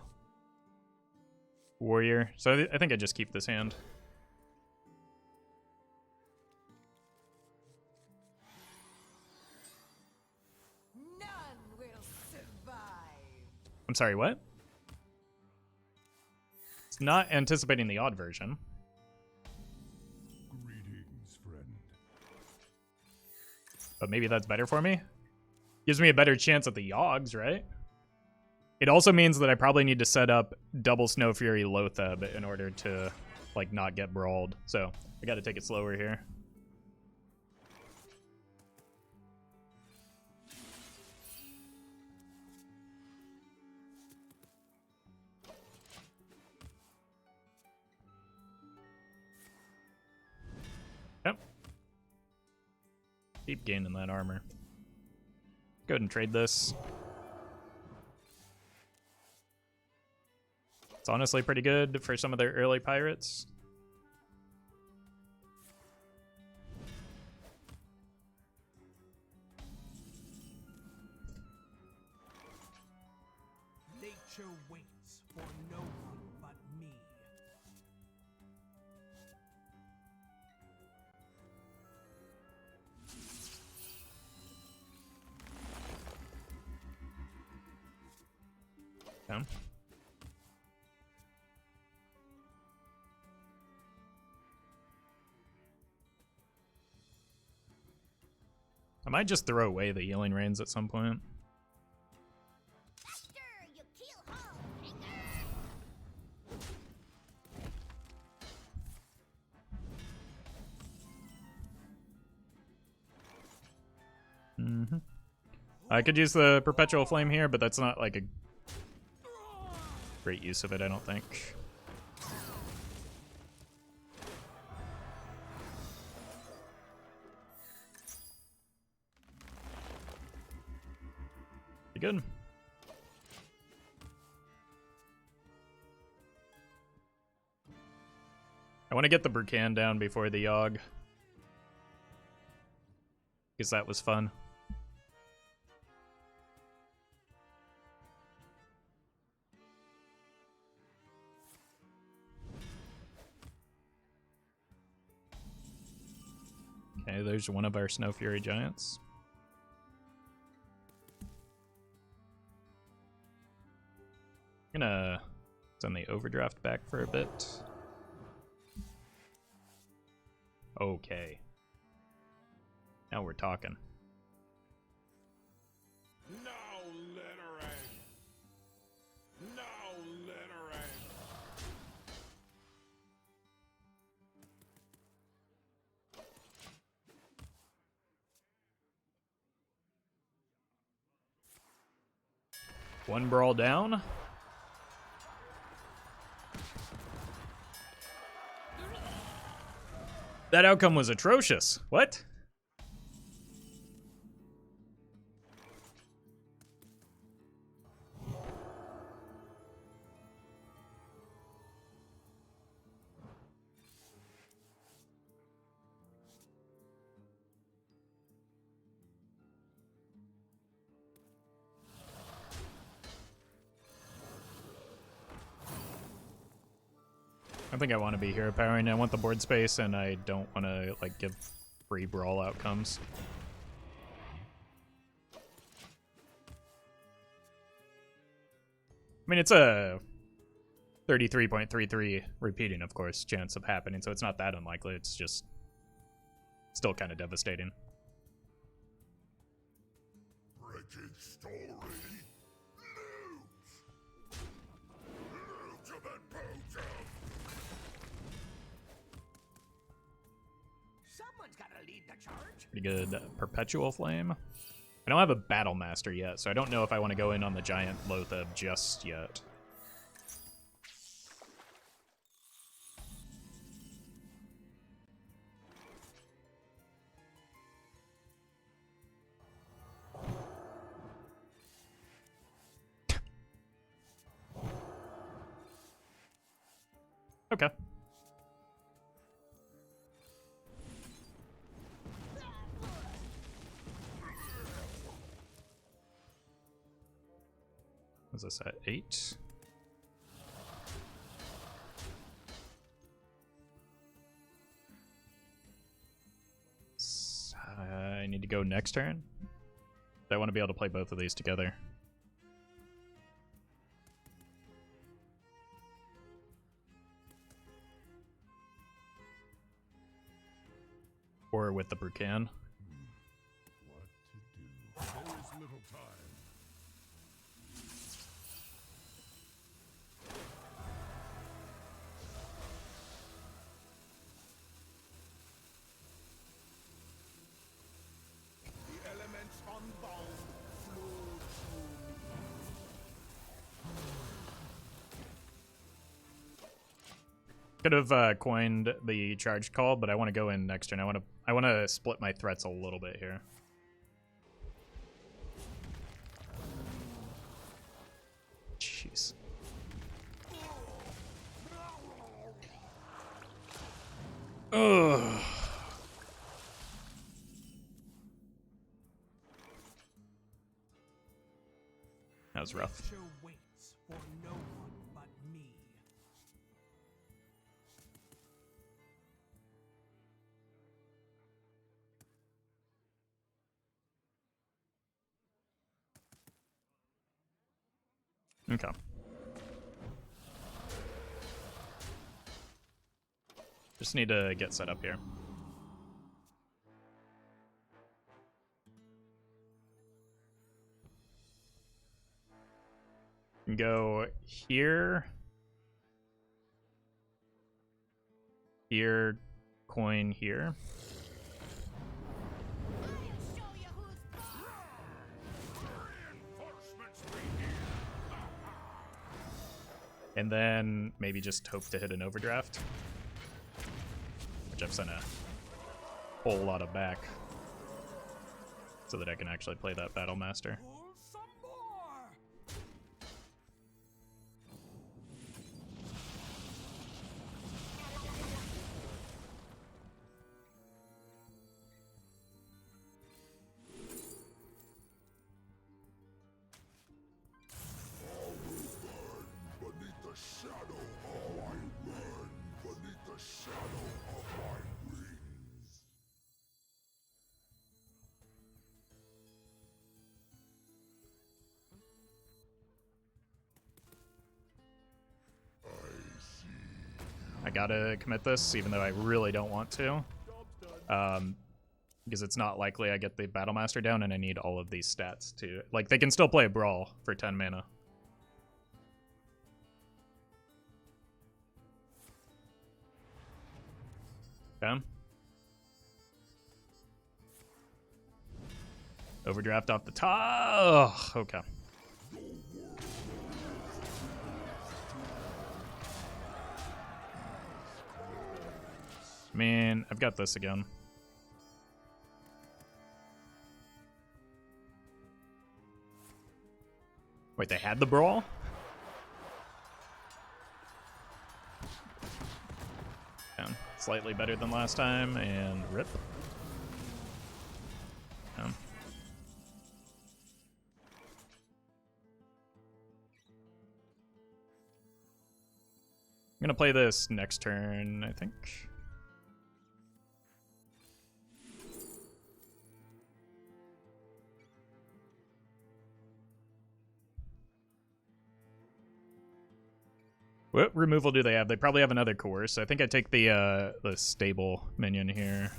Warrior, so I think I just keep this hand. None will survive. I'm sorry, what? It's not anticipating the odd version. Greetings, friend. But maybe that's better for me? Gives me a better chance at the Yogs, right? It also means that I probably need to set up double Snow Fury Lotheb in order to like not get brawled. So I got to take it slower here. Yep. Keep gaining that armor. Go ahead and trade this. It's honestly pretty good for some of their early pirates. Nature waits for no one but me. Okay. I might just throw away the healing rains at some point. After you kill Hall, I could use the perpetual flame here, but that's not like a great use of it, I don't think. Pretty good. I want to get the Burkan down before the Yogg, because that was fun. Okay, there's one of our Snow Fury Giants. I'm gonna send the overdraft back for a bit. Okay. Now we're talking. No littering. No littering. One brawl down. That outcome was atrocious. What? I think I want to be hero powering. I want the board space, and I don't want to like give free brawl outcomes. I mean, it's a 33.33 repeating, of course, chance of happening, so it's not that unlikely. It's just still kind of devastating. Bridget story. Loot. Loot to the bottom. Someone's gotta lead the charge. Pretty good perpetual flame. I don't have a battle master yet, so I don't know if I want to go in on the giant Lothab just yet. Okay. Was this at 8? I need to go next turn. I want to be able to play both of these together. Or with the Burkan. What to do? There is little time. Could have coined the charged call, but I want to go in next turn. I want to split my threats a little bit here. Jeez. Ugh. That was rough. Nature waits for no one but me. Okay. Just need to get set up here. Go here. Here. Coin here. And then maybe just hope to hit an overdraft. Which I've sent a whole lot of back. So that I can actually play that Battle Master. Pull some more. Beneath the shadow of my run, beneath the shadow of my wings. I gotta commit this, even though I really don't want to. Because it's not likely I get the Battle Master down, and I need all of these stats to... Like, they can still play a Brawl for 10 mana. Okay. Overdraft off the top. Ugh, okay. Man, I've got this again. Wait, they had the Brawl? Down. Slightly better than last time, and rip. Down. I'm gonna play this next turn, I think. What removal do they have? They probably have another course. I think I take the stable minion here.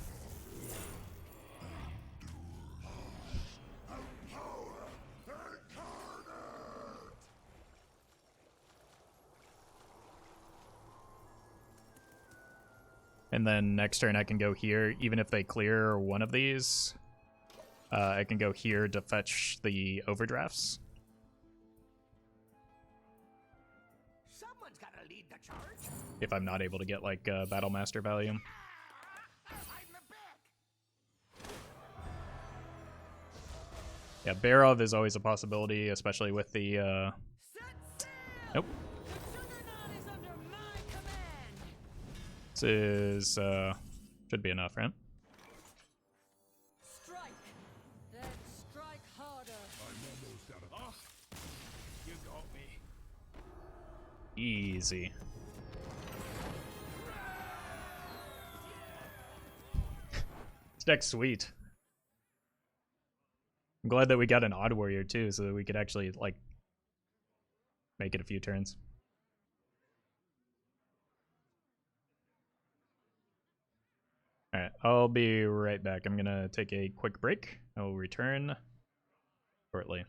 And then next turn I can go here, even if they clear one of these. I can go here to fetch the overdrafts. Someone's gotta lead the charge. If I'm not able to get like Battle Master value. Hide in the back. Yeah, Barov is always a possibility, especially with the nope. This is should be enough, right? Strike. Then strike harder. I'm almost out of. Oh, you got me. Easy. This deck's sweet. I'm glad that we got an Odd Warrior too, so that we could actually like make it a few turns. Alright, I'll be right back. I'm gonna take a quick break. I will return shortly.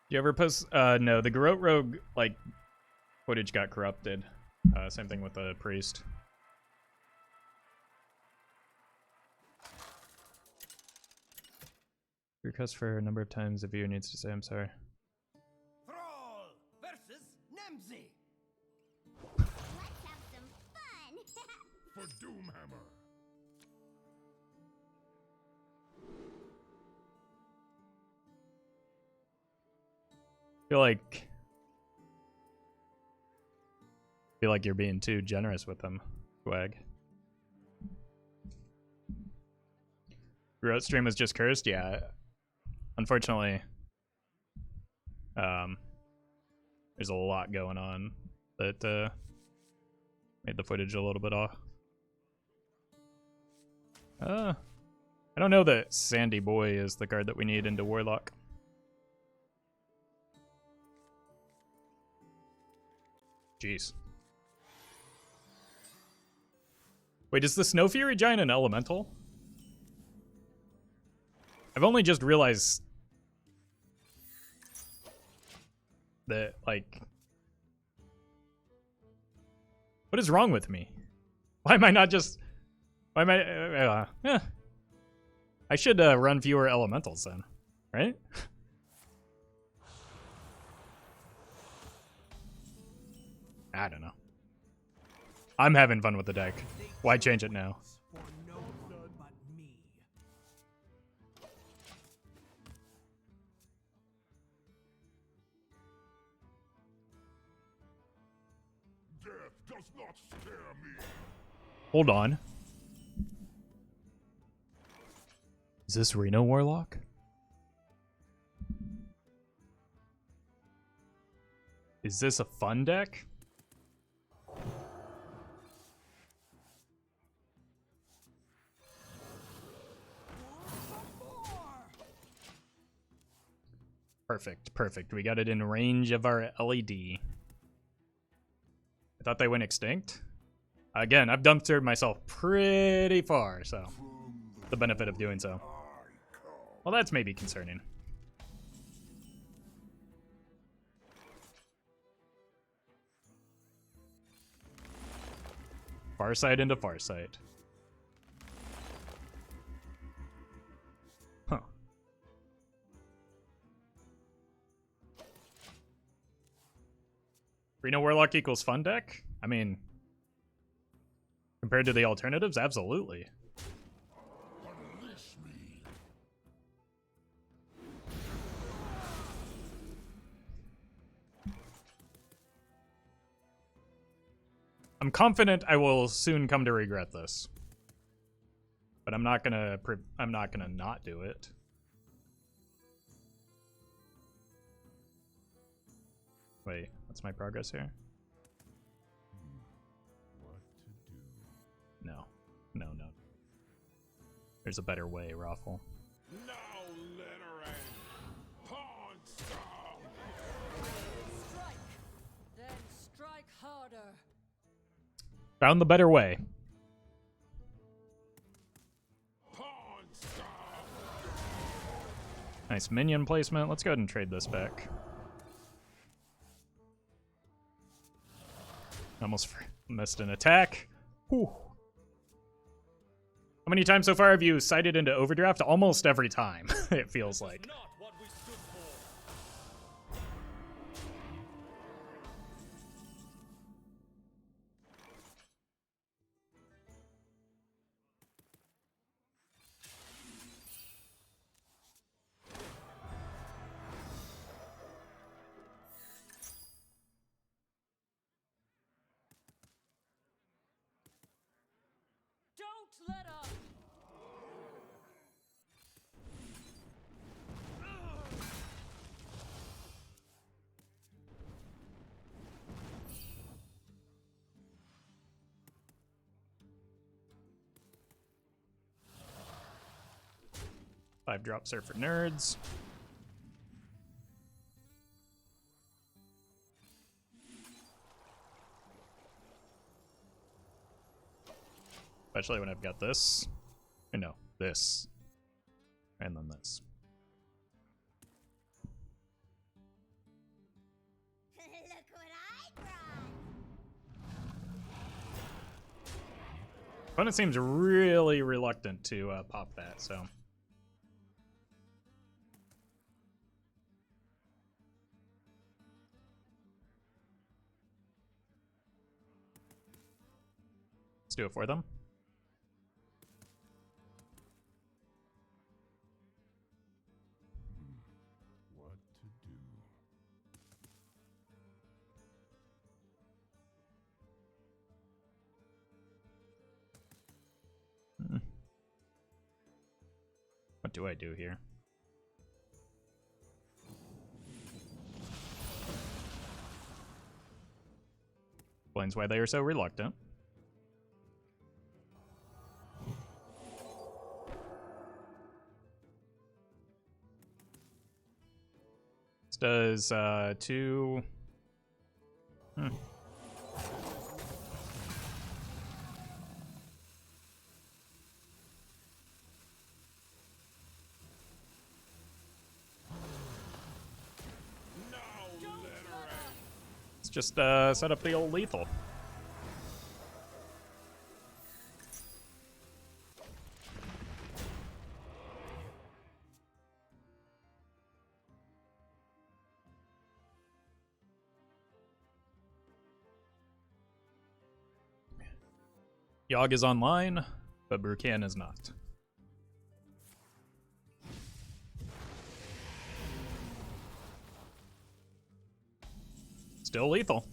you ever post? No, the Garrote Rogue like footage got corrupted. Same thing with the priest. Request for a number of times the viewer needs to say I'm sorry. Thrall versus Nemzi. Let's have some fun. For Doomhammer. Feel like you're being too generous with them, Swag. Garrote stream was just cursed, yeah. Unfortunately, there's a lot going on that made the footage a little bit off. I don't know that Sandy Boy is the card that we need into Warlock. Jeez. Wait, is the Snow Fury Giant an elemental? I've only just realized that, like... What is wrong with me? Why am I not just... Why am I... I should run fewer elementals then, right? I don't know. I'm having fun with the deck. Why change it now? For no one but me. Death does not scare me. Hold on. Is this Reno Warlock? Is this a fun deck? Perfect, perfect. We got it in range of our LED. I thought they went extinct. Again, I've dumpstered myself pretty far, so the benefit of doing so. Well, that's maybe concerning. Farsight into Farsight. Huh. Reno Warlock equals fun deck? I mean, compared to the alternatives, absolutely. Unleash me. I'm confident I will soon come to regret this. But I'm not gonna not do it. Wait, what's my progress here? What to do? No. No, no. There's a better way, Roffle. Now let her end. Pawn storm. Strike. Then strike harder. Found the better way. Pawn storm. Nice minion placement. Let's go ahead and trade this back. Almost missed an attack. Whew. How many times so far have you sighted into overdraft? Almost every time, it feels like. Not what we stood for. Don't let up. Five drops are for nerds. Especially when I've got this. Or no, this. And then this. Opponent seems really reluctant to pop that, so. Let's do it for them. What to do? What do I do here? Explains why they are so reluctant. This does 2. Let's just set up the old lethal. Yogg is online, but Brucan is not. Still lethal.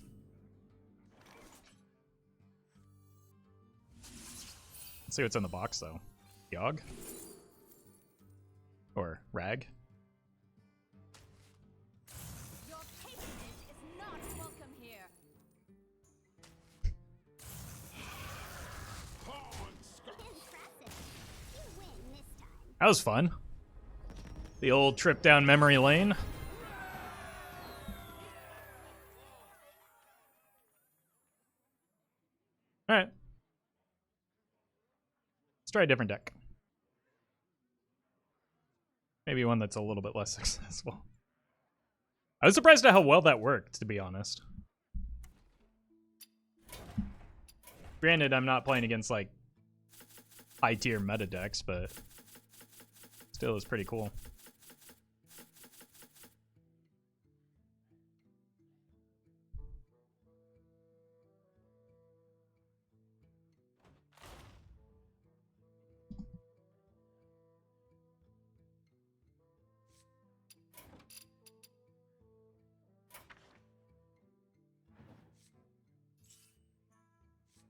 Let's see what's in the box, though. Yogg? Or Rag? Your patronage is not welcome here. Impressive. You win this time. That was fun. The old trip down memory lane. Alright. Let's try a different deck. Maybe one that's a little bit less successful. I was surprised at how well that worked, to be honest. Granted, I'm not playing against, like, high-tier meta decks, but still is pretty cool.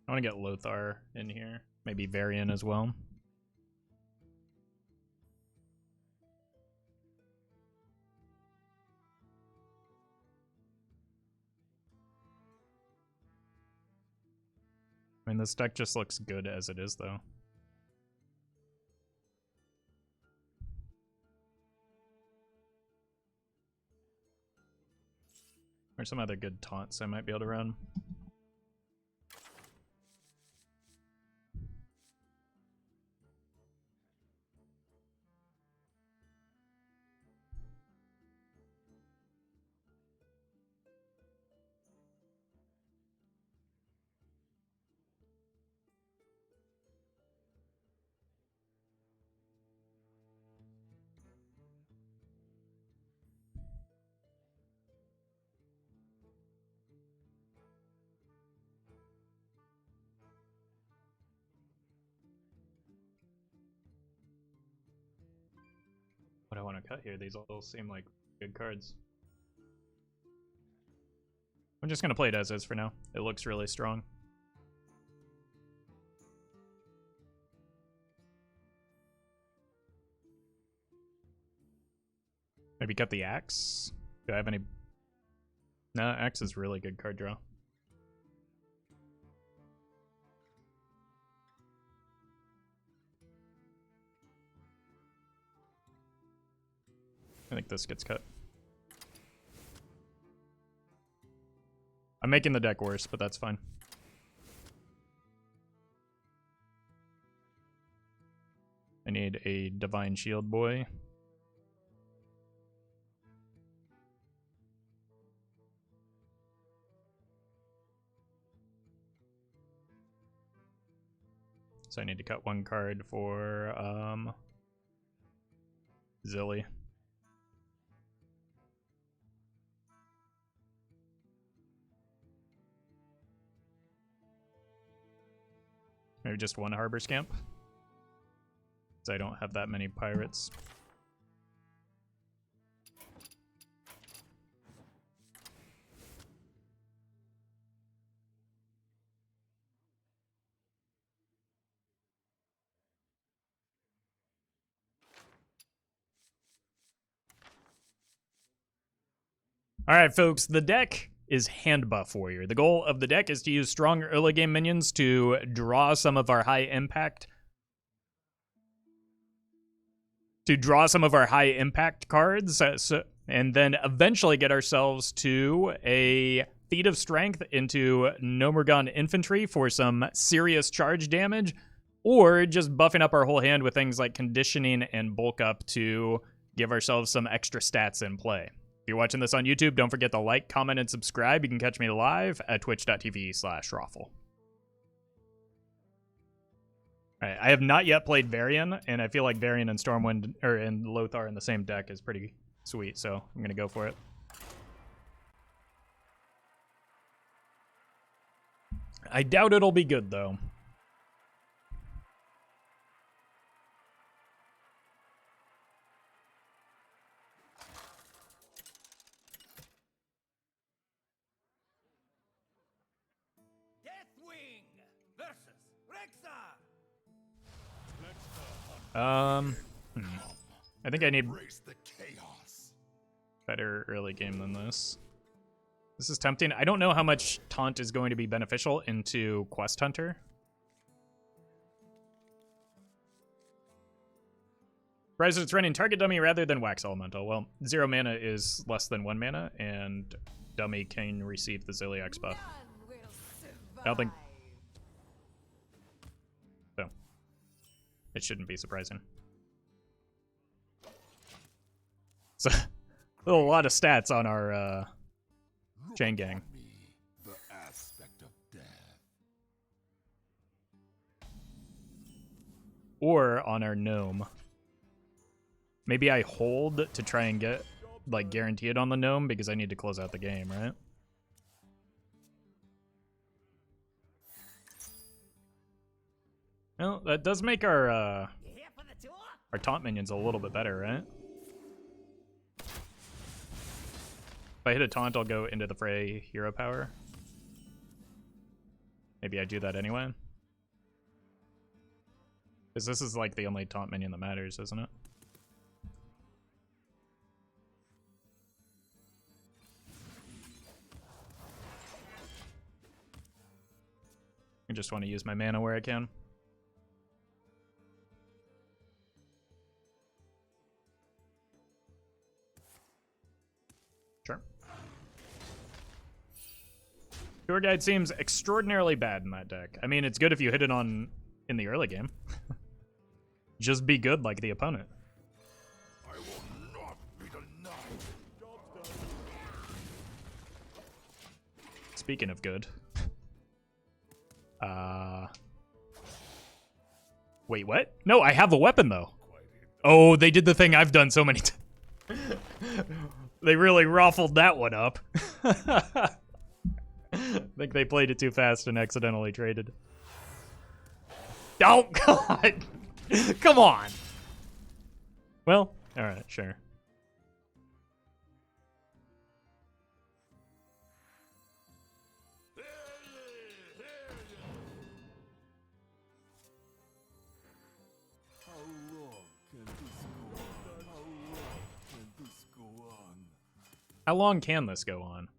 I want to get Lothar in here. Maybe Varian as well. I mean, this deck just looks good as it is, though. Or some other good taunts I might be able to run. What I want to cut here, these all seem like good cards. I'm just going to play it as is for now. It looks really strong. Maybe cut the Axe? Do I have any... No, Axe is really good card draw. I think this gets cut. I'm making the deck worse, but that's fine. I need a Divine Shield boy. So I need to cut one card for Zilly. Maybe just one Harbor Scamp. Because I don't have that many pirates. Alright, folks, the deck is Handbuff Warrior. The goal of the deck is to use strong early game minions to draw some of our high impact cards, and then eventually get ourselves to a Feat of Strength into Nomergon Infantry for some serious charge damage, or just buffing up our whole hand with things like Conditioning and Bulk Up to give ourselves some extra stats in play. If you're watching this on YouTube, don't forget to like, comment, and subscribe. You can catch me live at twitch.tv/Roffle. Alright, I have not yet played Varian, and I feel like Varian and Stormwind, or and Lothar in the same deck is pretty sweet, so I'm gonna go for it. I doubt it'll be good, though. Deathwing versus Rexar. I think I need Embrace the chaos. better early game than this. This is tempting. I don't know how much Taunt is going to be beneficial into Quest Hunter. Surprised it's running Target Dummy rather than Wax Elemental. Well, 0 mana is less than 1 mana, and Dummy can receive the Zilliax buff. None will I don't think survive. so. It shouldn't be surprising. So, a lot of stats on our Chain Gang. Me, the aspect of death. Or on our Gnome. Maybe I hold to try and get, like, guaranteed on the Gnome because I need to close out the game, right? Well, that does make our You here for the tour? Taunt minions a little bit better, right? If I hit a Taunt, I'll go into the fray hero power. Maybe I do that anyway. Because this is like the only Taunt minion that matters, isn't it? I just want to use my mana where I can. Sure. Tour Guide seems extraordinarily bad in that deck. I mean, it's good if you hit it on in the early game. Just be good like the opponent. I will not be denied. Speaking of good. Wait, what? No, I have a weapon, though. Oh, they did the thing I've done so many times. They really ruffled that one up. I think they played it too fast and accidentally traded. Oh, God! Come on! Well, alright, sure. How long can this go on? How long can this go on?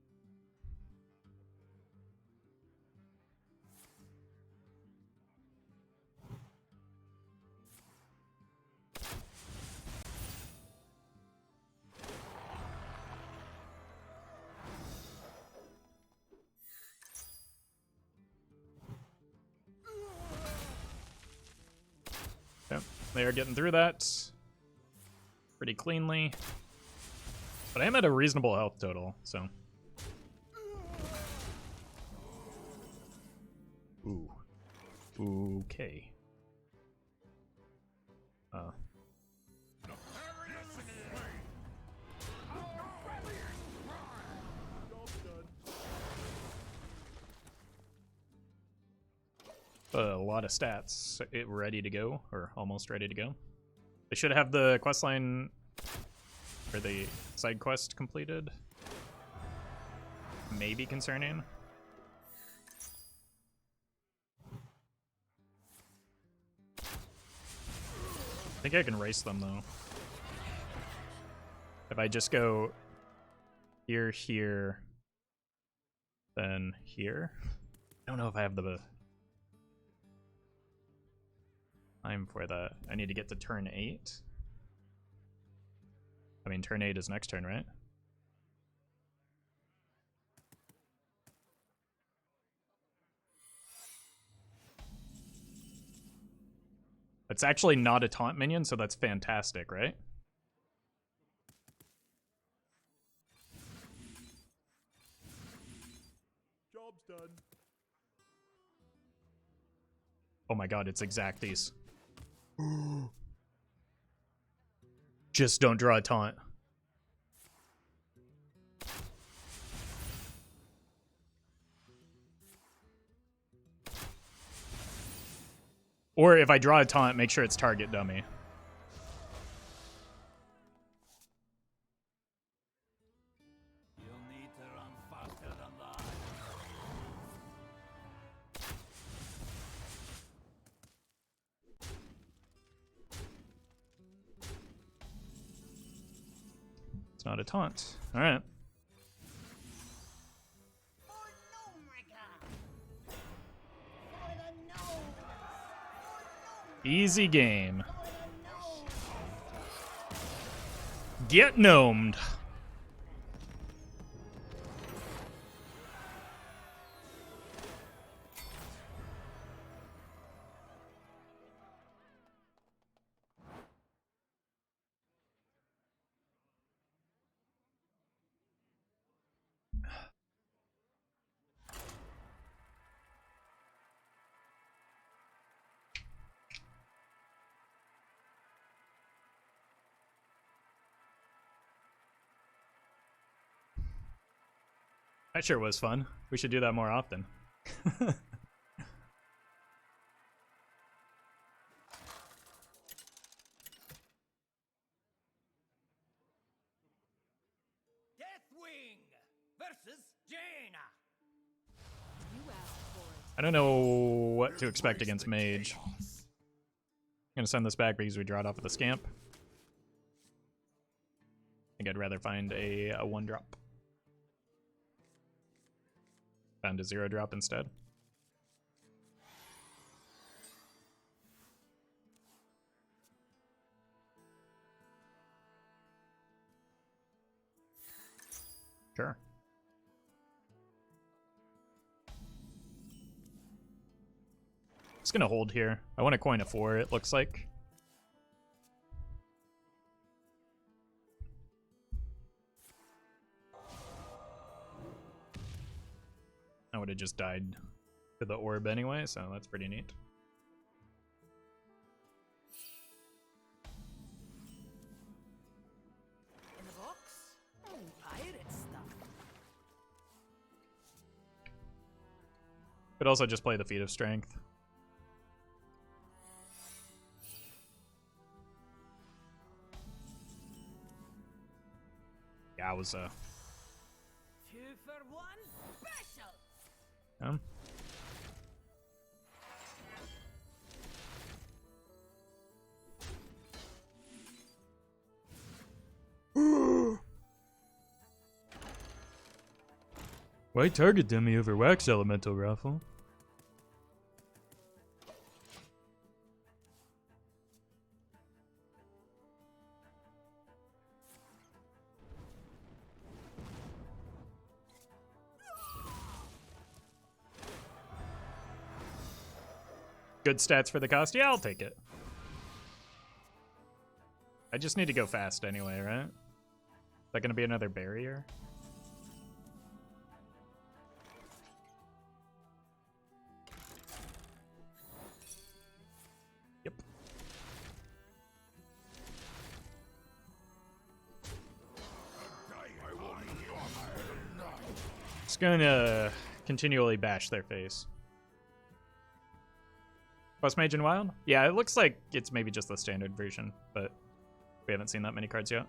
How long can this go on? Yep, they are getting through that pretty cleanly. But I am at a reasonable health total, so. Ooh. Okay. Oh. A lot of stats ready to go, or almost ready to go. They should have the questline or the side quest completed. Maybe concerning. I think I can race them though. If I just go here, here, then here. I don't know if I have the time for that. I need to get to turn 8. I mean, turn 8 is next turn, right? It's actually not a taunt minion, so that's fantastic, right? Job's done. Oh my god, it's exacties. Just don't draw a taunt. Or if I draw a taunt, make sure it's target dummy. You'll need to run faster than that. It's not a taunt. Alright. Easy game. Get gnomed. That sure was fun. We should do that more often. Deathwing versus Jaina. I don't know what to expect against Mage. I'm gonna send this back because we draw it off with a Scamp. I think I'd rather find a 1-drop. Found a 0-drop instead. Sure. Just gonna hold here. I want to coin a 4, it looks like. I would have just died to the orb anyway, so that's pretty neat. In the box? Pirate stuff. Could also just play the Feat of Strength. Yowza. 2 for 1 special. Why target dummy over Wax Elemental, Roffle? Good stats for the cost? Yeah, I'll take it. I just need to go fast anyway, right? Is that gonna be another barrier? Yep. Just gonna continually bash their face. Plus Mage and Wild? Yeah, it looks like it's maybe just the standard version, but we haven't seen that many cards yet.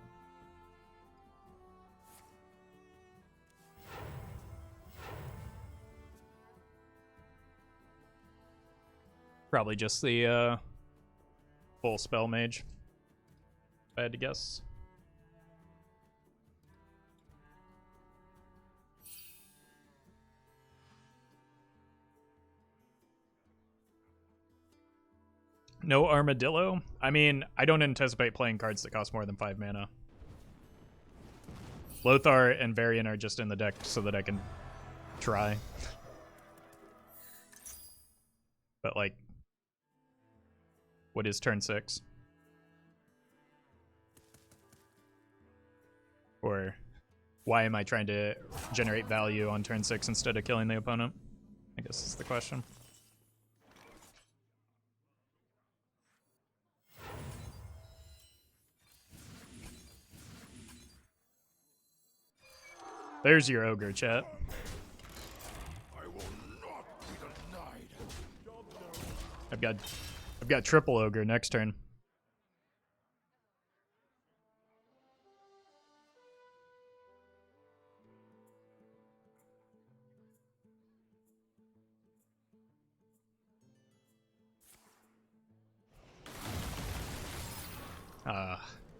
Probably just the full spell mage, if I had to guess. No Armadillo? I mean, I don't anticipate playing cards that cost more than 5 mana. Lothar and Varian are just in the deck so that I can try. But, like, what is turn 6? Or why am I trying to generate value on turn 6 instead of killing the opponent? I guess is the question. There's your ogre, chat. I will not be denied. I've got triple ogre next turn.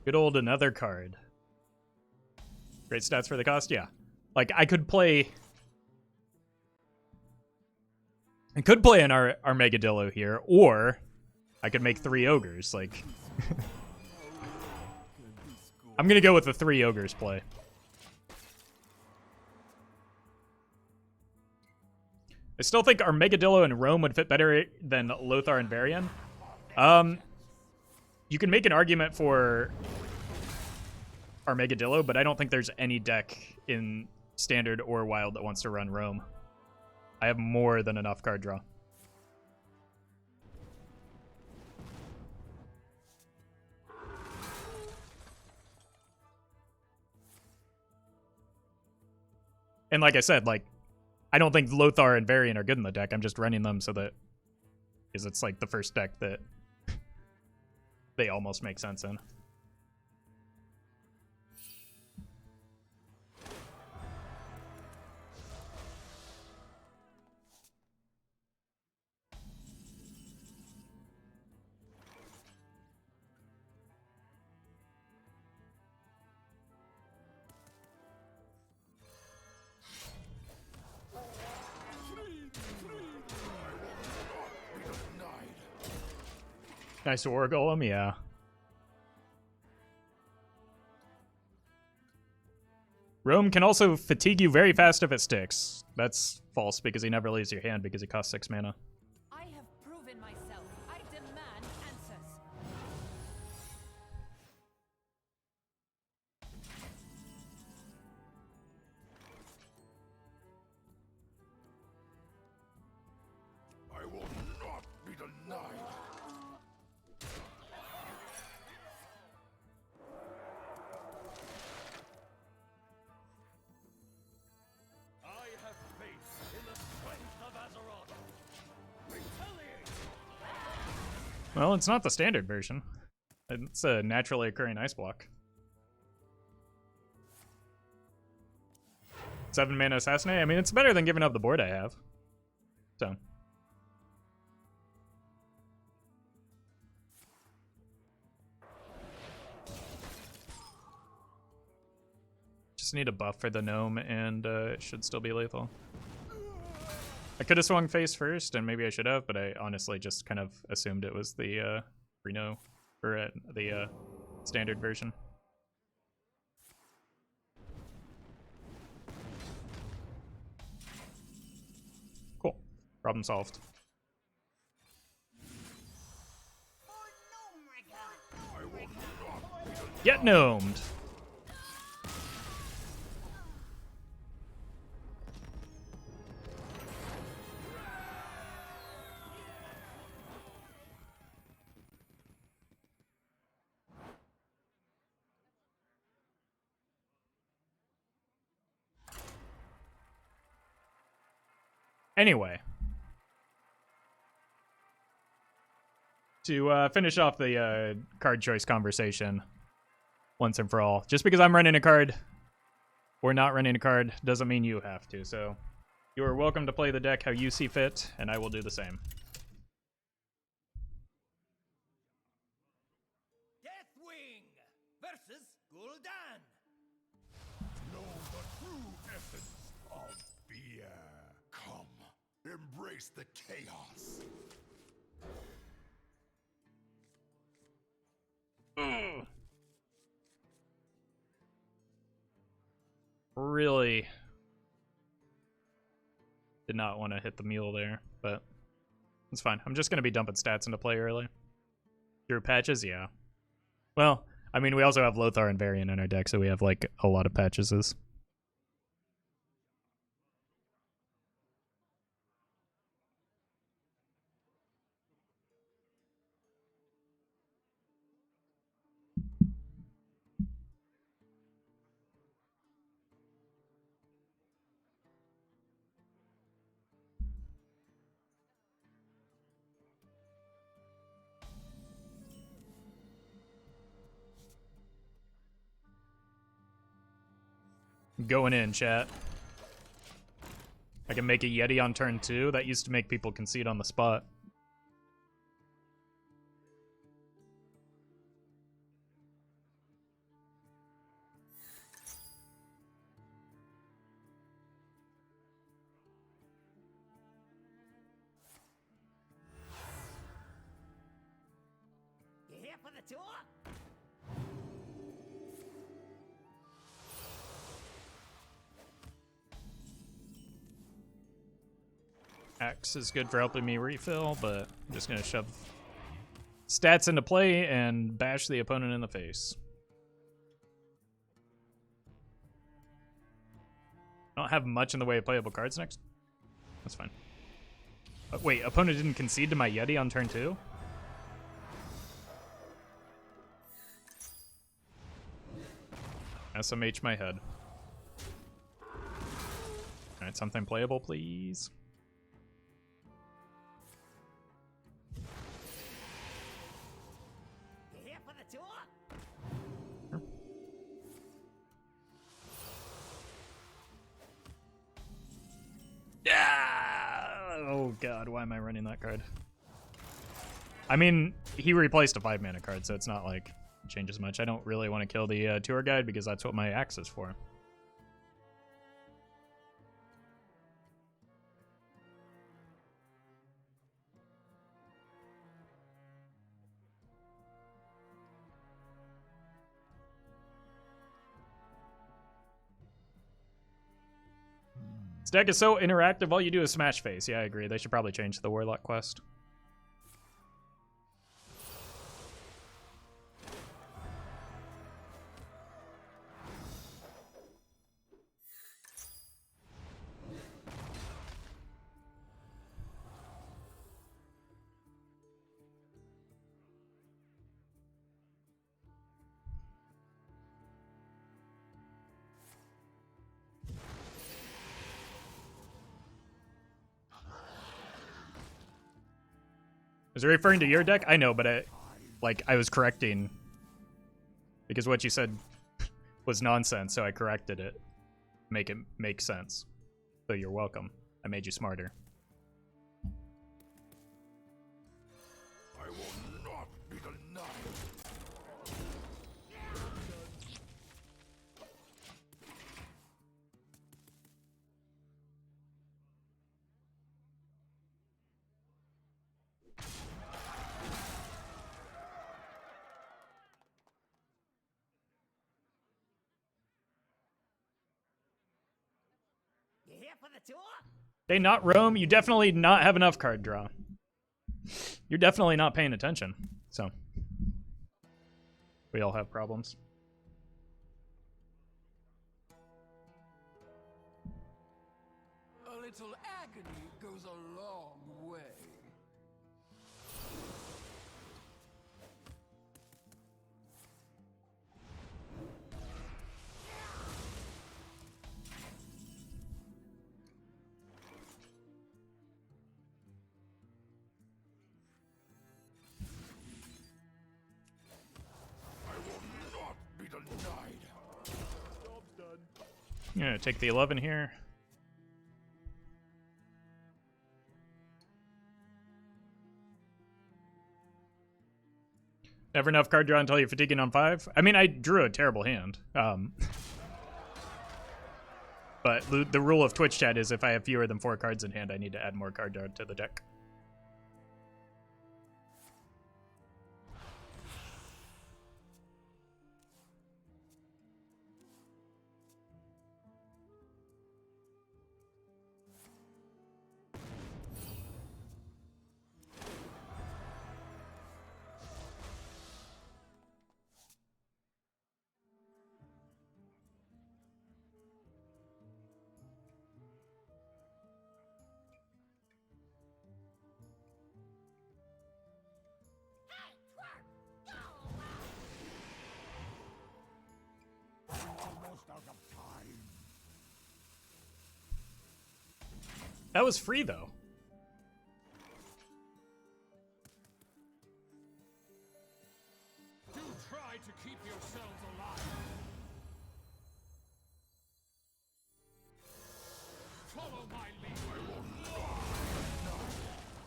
Good old another card. Great stats for the cost, yeah. Like I could play an Armageddillo here, or I could make 3 ogres. Like I'm gonna go with the 3 ogres play. I still think Armageddillo and Rome would fit better than Lothar and Varian. You can make an argument for Armageddillo, but I don't think there's any deck in Standard or Wild that wants to run Rome. I have more than enough card draw. And like I said, like, I don't think Lothar and Varian are good in the deck. I'm just running them so that, because it's like the first deck that they almost make sense in. Nice War Golem, yeah. Rome can also fatigue you very fast if it sticks. That's false because he never leaves your hand because he costs 6 mana. I have proven myself. I demand answers. I will not be denied. I have faith in the strength of Azeroth. Retaliate! Well, it's not the standard version. It's a naturally occurring ice block. 7 mana assassinate. I mean, it's better than giving up the board I have. So. Just need a buff for the gnome, and it should still be lethal. I could have swung face first, and maybe I should have, but I honestly just kind of assumed it was the Reno, or the standard version. Cool. Problem solved. Get gnomed! Anyway. To finish off the card choice conversation once and for all. Just because I'm running a card or not running a card doesn't mean you have to. So you are welcome to play the deck how you see fit, and I will do the same. Deathwing versus Gul'dan. Know the true essence of fear. Come, embrace the chaos. Really did not want to hit the mule there, but it's fine. I'm just going to be dumping stats into play early. Through patches, yeah. Well, I mean, we also have Lothar and Varian in our deck, so we have, like, a lot of patches. Going in, chat. I can make a Yeti on turn 2. That used to make people concede on the spot. You here for the tour? Axe is good for helping me refill, but I'm just going to shove stats into play and bash the opponent in the face. I don't have much in the way of playable cards next. That's fine. Wait, opponent didn't concede to my Yeti on turn 2? SMH my head. Alright, something playable, please. You here for the tour? Oh god, why am I running that card? I mean, he replaced a 5-mana card, so it's not like it changes much. I don't really want to kill the tour guide because that's what my axe is for. This deck is so interactive, all you do is smash face. Yeah, I agree. They should probably change the Warlock quest. Is it referring to your deck? I know, but I was correcting because what you said was nonsense, so I corrected it. Make it make sense. So you're welcome. I made you smarter. I will not be denied. You here for the tour? They not roam. You definitely not have enough card draw. You're definitely not paying attention. So we all have problems. A little agony goes a long way. I'm gonna take the 11 here. Never enough card draw until you're fatiguing on 5. I mean, I drew a terrible hand. But the rule of Twitch chat is if I have fewer than 4 cards in hand, I need to add more card draw to the deck. Almost out of time. That was free, though. Do try to keep yourselves alive. Follow my lead.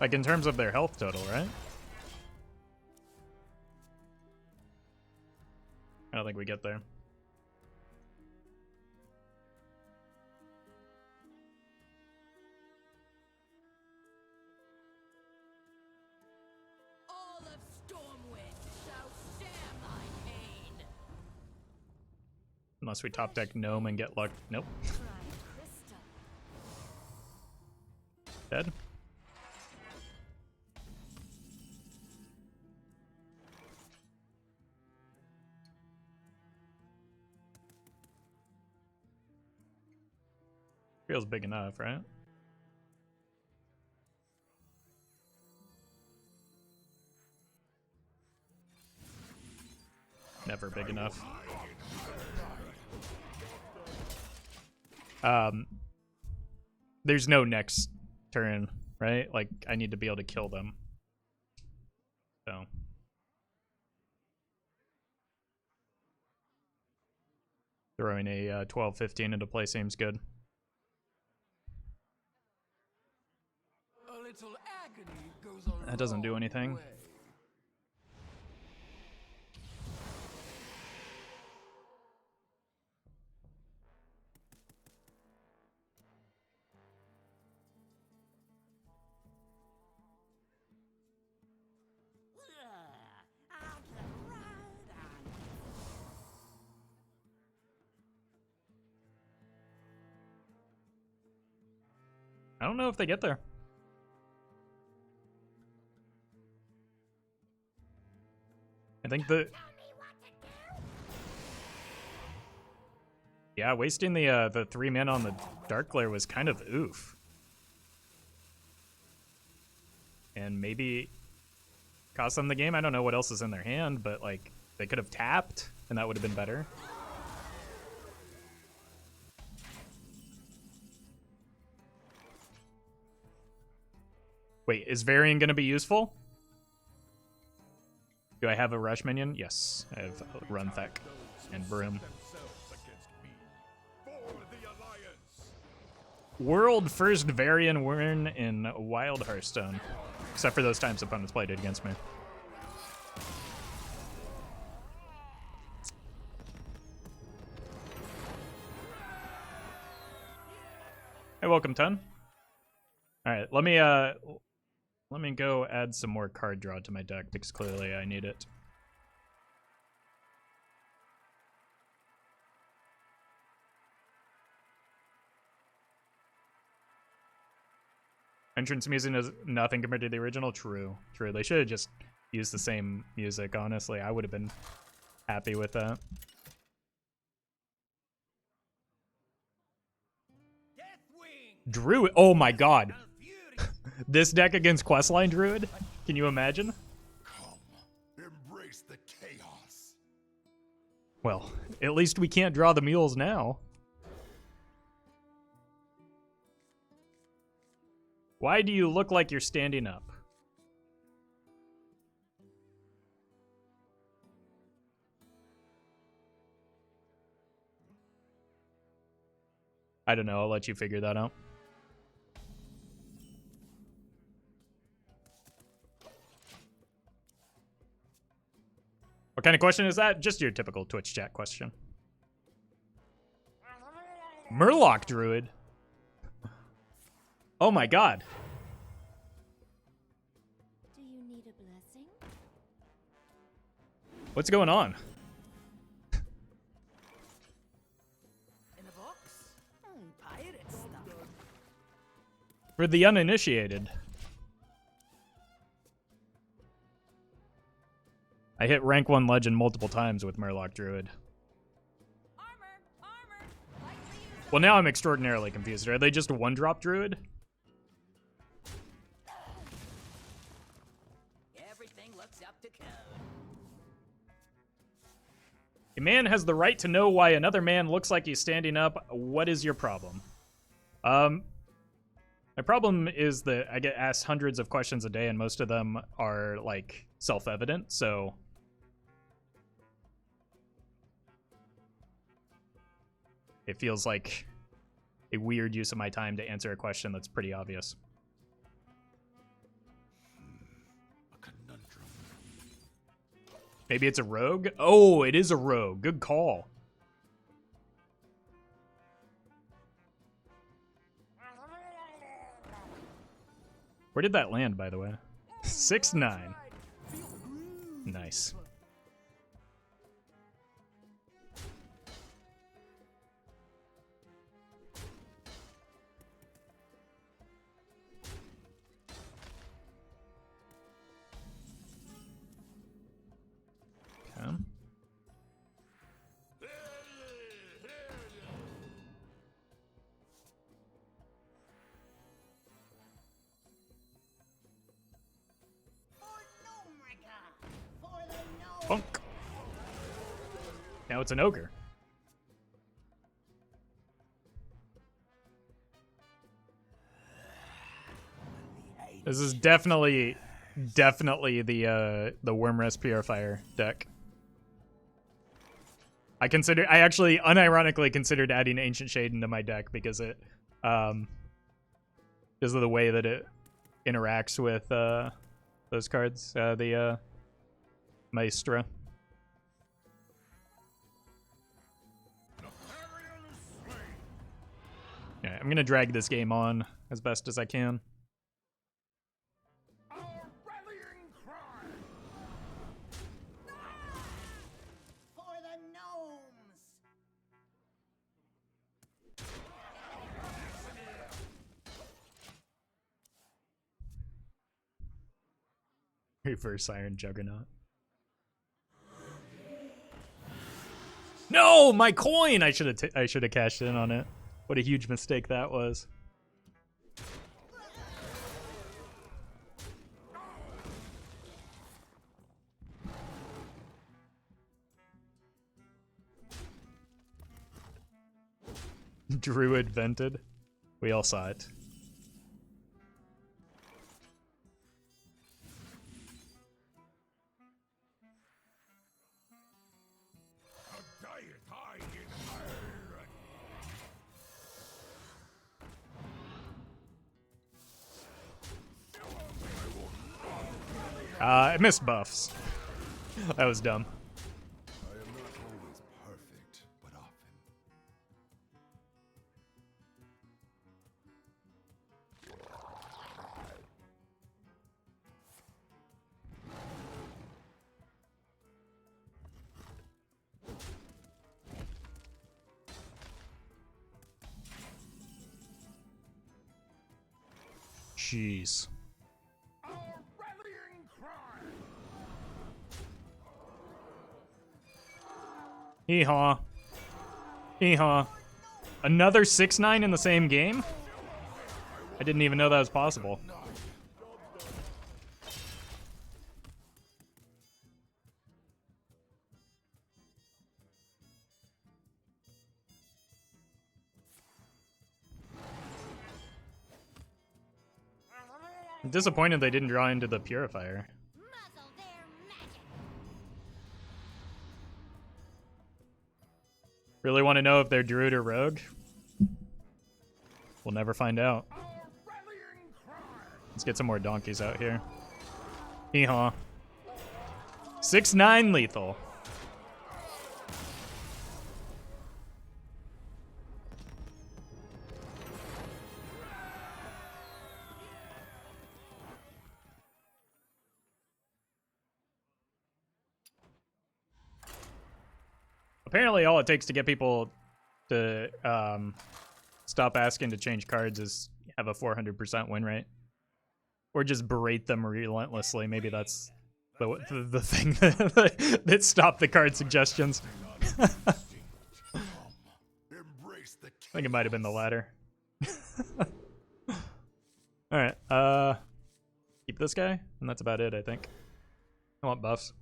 Like, in terms of their health total, right? I don't think we get there. All of Stormwind shall share my pain. Unless we top deck Gnome and get luck. Nope. Try crystal. Dead. Feels big enough, right? Never big enough. There's no next turn, right? Like, I need to be able to kill them. So. Throwing a 12-15 into play seems good. A little agony goes a That doesn't do long anything. way. Out the road and I don't know if they get there. I think the yeah, wasting the 3 mana on the Dark Glare was kind of oof. And maybe cost them the game. I don't know what else is in their hand, but like they could have tapped and that would have been better. Wait, is Varian gonna be useful? Do I have a rush minion? Yes, I have Runthek and Broom. Themselves against me. For the Alliance. World first Varian Wyrn in Wild Hearthstone. Except for those times opponents played it against me. Hey, welcome, Ton. Alright, let me go add some more card draw to my deck because clearly I need it. Entrance music is nothing compared to the original. True. They should have just used the same music, honestly. I would have been happy with that. Druid. Oh my god. This deck against Questline Druid? Can you imagine? Come, embrace the chaos. Well, at least we can't draw the mules now. Why do you look like you're standing up? I don't know. I'll let you figure that out. What kind of question is that? Just your typical Twitch chat question. Murloc Druid? Oh my god. Do you need a blessing? What's going on? In a box? Pirate stuff. For the uninitiated. I hit rank 1 legend multiple times with Murloc Druid. Well, now I'm extraordinarily confused. Are they just a 1-drop Druid? Everything looks up to code. A man has the right to know why another man looks like he's standing up. What is your problem? My problem is that I get asked hundreds of questions a day, and most of them are, like, self-evident, so... it feels like a weird use of my time to answer a question that's pretty obvious. A conundrum. Maybe it's a rogue? Oh, it is a rogue. Good call. Where did that land, by the way? 6-9. Nice. Okay. Bonk. Now it's an ogre. This is definitely the Wormrest Purifier deck. I actually unironically considered adding Ancient Shade into my deck because it because of the way that it interacts with those cards, the Maestra. Yeah, I'm gonna drag this game on as best as I can. Our rallying cry. For the gnomes. Reverse Iron Juggernaut. No, my coin! I should have cashed in on it. What a huge mistake that was. Druid vented. We all saw it. A diet I inherit. I missed buffs. That was dumb. I am not always perfect, but often. Jeez. Our rallying cry. Hee-haw. Hee-haw. Another 6-9 in the same game? I didn't even know that was possible. I'm disappointed they didn't draw into the Purifier. Muzzle their magic. Really want to know if they're Druid or Rogue? We'll never find out. Our rallying cry. Let's get some more donkeys out here. Hee-haw. 6-9 lethal. Apparently all it takes to get people to stop asking to change cards is have a 400% win rate. Or just berate them relentlessly. Maybe that's the thing that stopped the card suggestions. I think it might have been the latter. Alright, keep this guy, and that's about it, I think. I want buffs.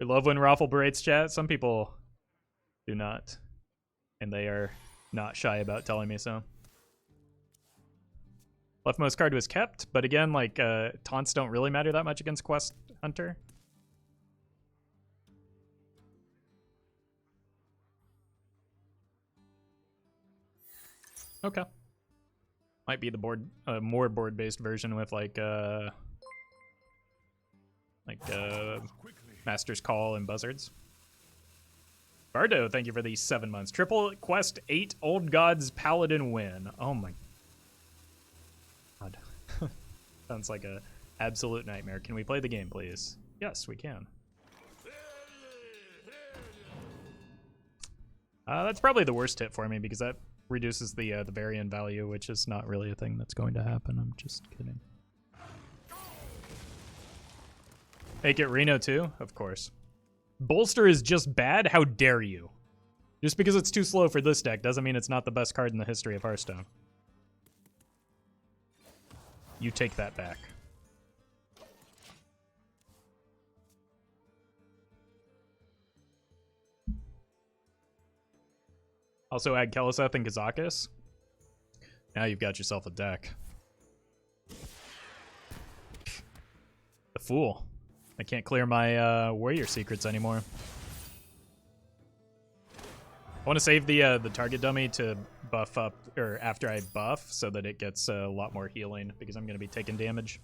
We love when Roffle berates chat. Some people do not. And they are not shy about telling me so. Leftmost card was kept, but again, like, taunts don't really matter that much against Quest Hunter. Okay. Might be the board, more board-based version with like Master's Call and Buzzards. Bardo, thank you for the 7 months. Triple Quest 8 Old Gods Paladin win. Oh my god. Sounds like a absolute nightmare. Can we play the game, please? Yes, we can. That's probably the worst hit for me because that reduces the Varian value, which is not really a thing that's going to happen. I'm just kidding. Make it Reno too? Of course. Bolster is just bad? How dare you? Just because it's too slow for this deck doesn't mean it's not the best card in the history of Hearthstone. You take that back. Also add Keleseth and Kazakis. Now you've got yourself a deck. The Fool. I can't clear my warrior secrets anymore. I want to save the target dummy to buff up, or after I buff, so that it gets a lot more healing, because I'm going to be taking damage.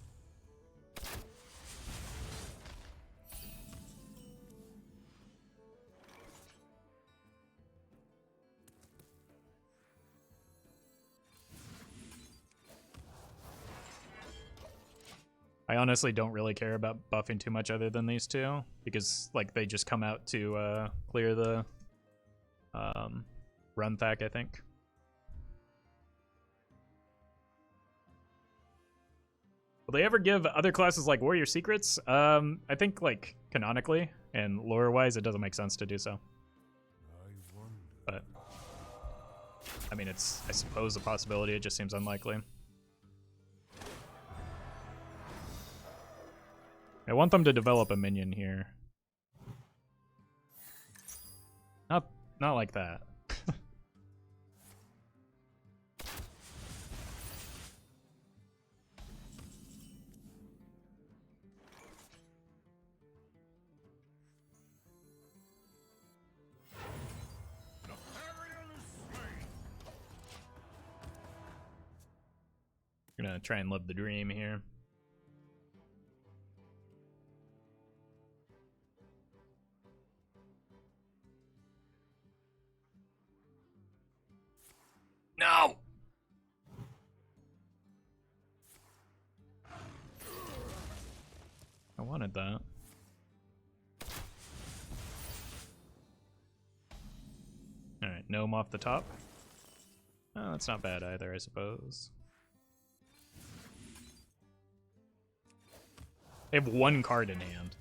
I honestly don't really care about buffing too much other than these two, because like they just come out to clear the run thack, I think. Will they ever give other classes like warrior secrets? I think like canonically and lore wise it doesn't make sense to do so. But I mean, it's I suppose a possibility, it just seems unlikely. I want them to develop a minion here. Not like that. I'm gonna try and live the dream here. No! I wanted that. Alright, gnome off the top. Oh, that's not bad either, I suppose. I have one card in hand.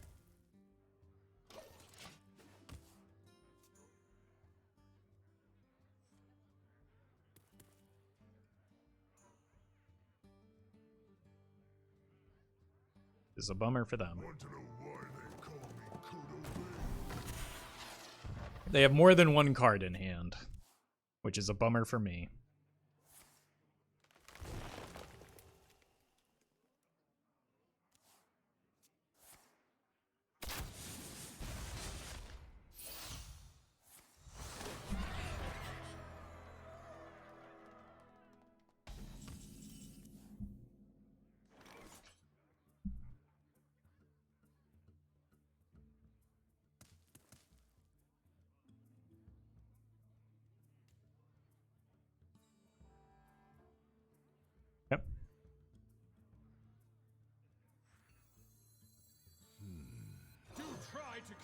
Is a bummer for them. They have more than one card in hand, which is a bummer for me.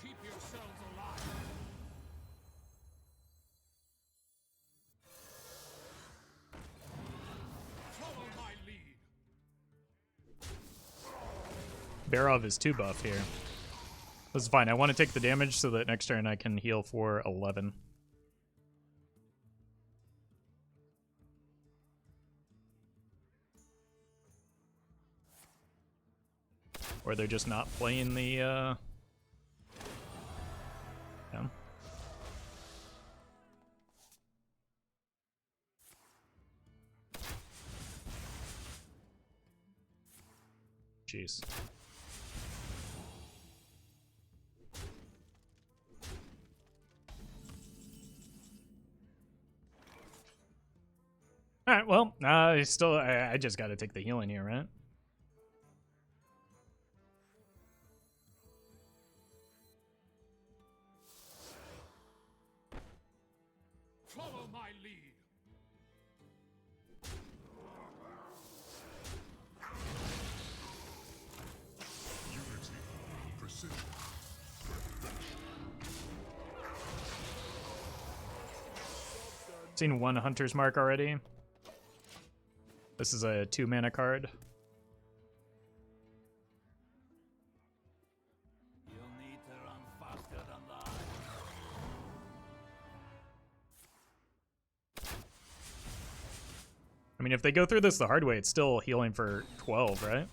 Keep yourselves alive. Follow my lead. Barov is 2 buff here. This is fine. I want to take the damage so that next turn I can heal for 11. Or they're just not playing the, yeah. Jeez. All right, well, I just got to take the healing here, right? Follow my lead. Unity. Precision. Seen 1 Hunter's Mark already. This is a 2 mana card. You'll need to run faster than that. I mean, if they go through this the hard way, it's still healing for 12, right?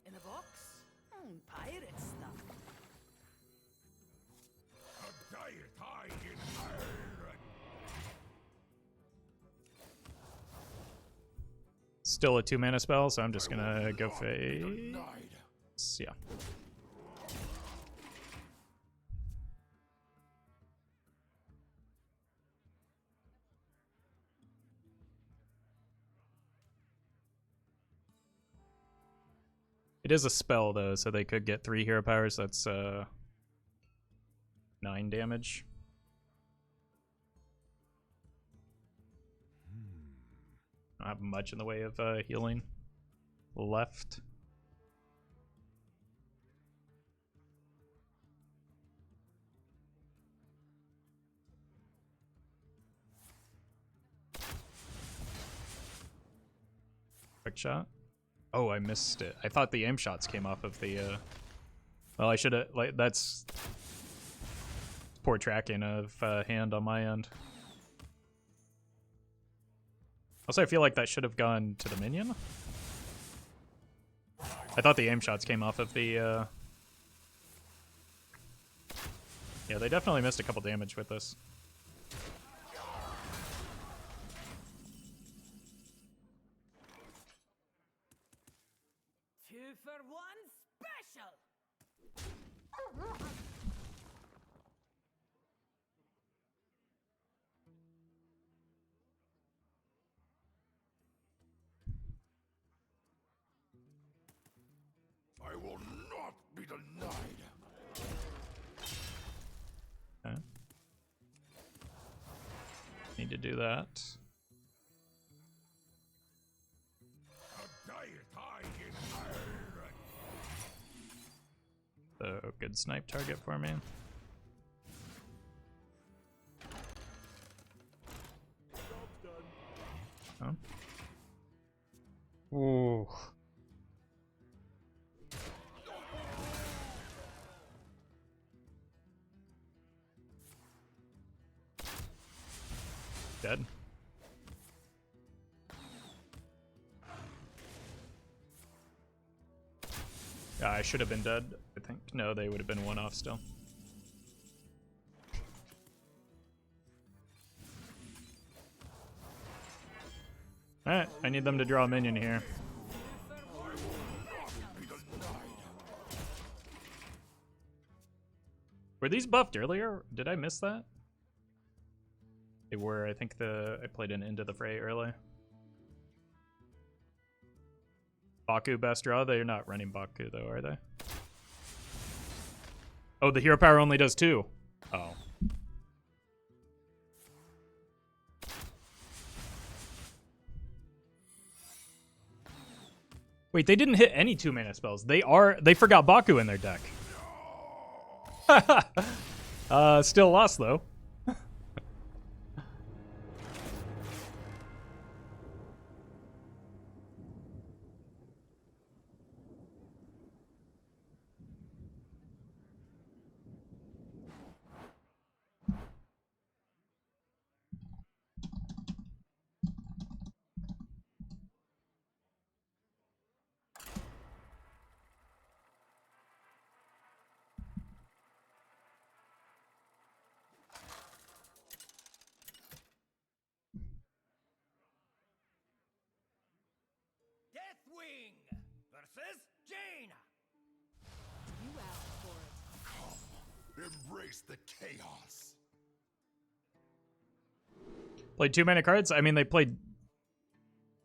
In a box? Pirate stuff. A diet high in iron. Still a 2 mana spell, so I'm just gonna go face. Denied. Yeah. It is a spell though, so they could get 3 hero powers. That's 9 damage. I don't have much in the way of healing left. Quick shot. Oh, I missed it. I thought the aim shots came off of the well, I should have, like, that's poor tracking of hand on my end. Also, I feel like that should have gone to the minion. I thought the aim shots came off of the yeah, they definitely missed a couple damage with this. Two for one special! I will not be denied. Okay. Need to do that. A diet high in iron. So, good snipe target for me. Oh. Ooh. Dead. Yeah, I should have been dead, I think. No, they would have been 1 off still. Alright, I need them to draw a minion here. Were these buffed earlier? Did I miss that? They were. I think I played an Into the Fray early. Baku best draw? They're not running Baku though, are they? Oh, the hero power only does 2. Oh. Wait, they didn't hit any 2-mana spells. They forgot Baku in their deck. Still lost though. Deathwing versus Jaina. You asked for it. Embrace the chaos. Played 2-mana cards? I mean, they played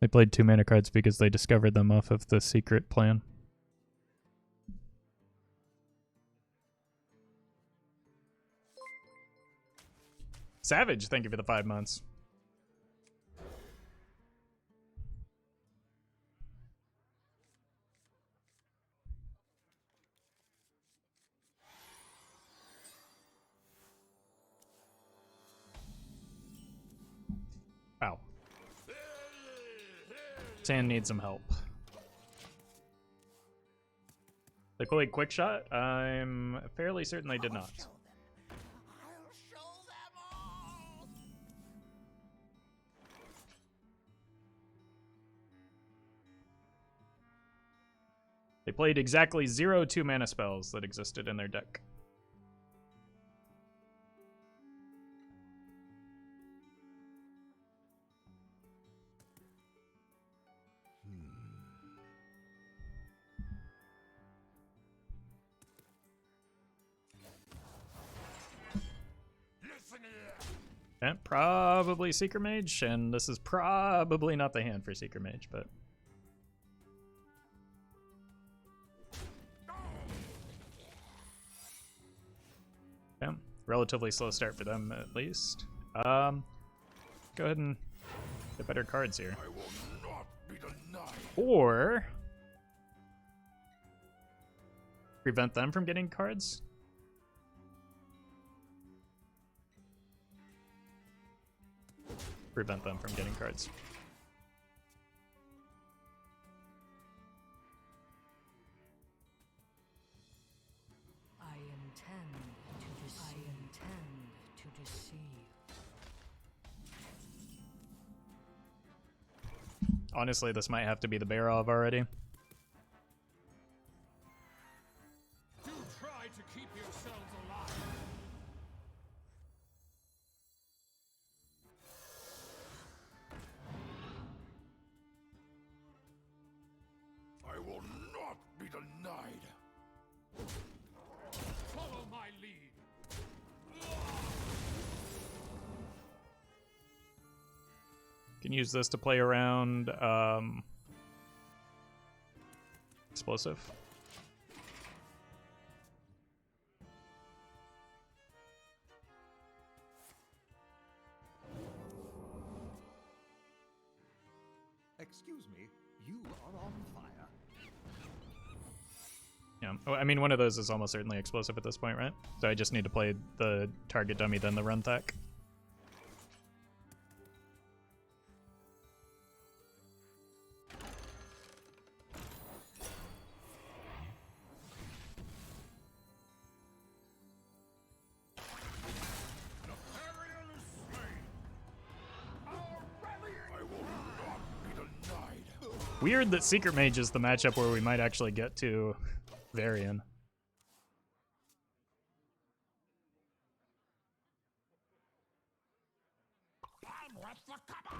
2-mana cards because they discovered them off of the secret plan. Savage, thank you for the 5 months. Wow. Sand needs some help. They played Quick Shot? I'm fairly certain they did not. I'll show them all. They played exactly 0 2-mana spells that existed in their deck. Yeah, probably Seeker Mage, and this is probably not the hand for Seeker Mage, but... Yeah, relatively slow start for them, at least. Go ahead and get better cards here. I will not be denied. Or... prevent them from getting cards? Prevent them from getting cards. I intend to deceive. Honestly, this might have to be the Barov already. Do try to keep yourselves alive. I will not be denied. Follow my lead. Can use this to play around explosive. Excuse me, you are on fire. Yeah, oh, I mean, one of those is almost certainly explosive at this point, right? So I just need to play the target dummy, then the run tech. I will not be denied. Weird that Secret Mage is the matchup where we might actually get to Varian. I'm with the cabal.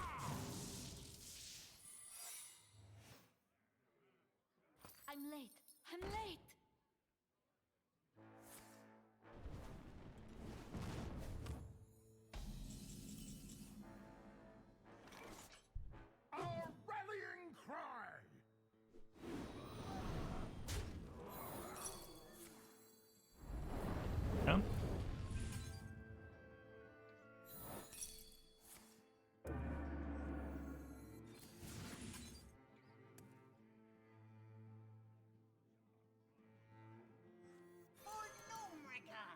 I'm late. I'm late. Our rallying cry! Yeah.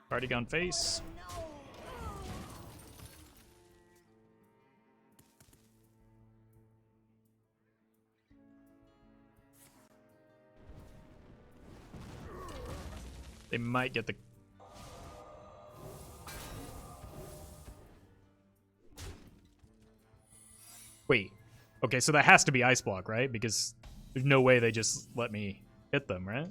Party gun face. They might get the... Wait. Okay, so that has to be Ice Block, right? Because there's no way they just let me hit them, right?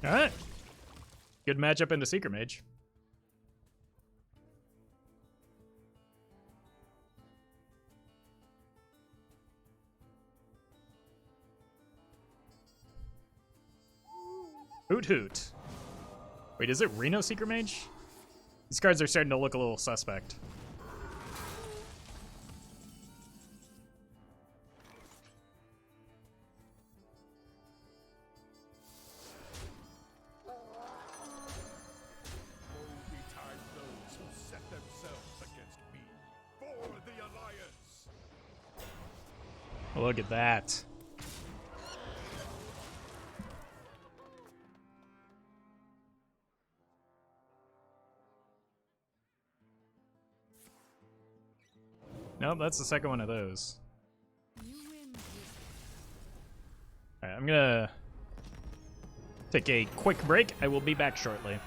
Alright. Good matchup into Secret Mage. Hoot hoot. Wait, is it Reno Secret Mage? These cards are starting to look a little suspect. Woe betide those who set themselves against me. For the Alliance! Look at that. Nope, that's the second one of those. Alright, I'm gonna take a quick break. I will be back shortly.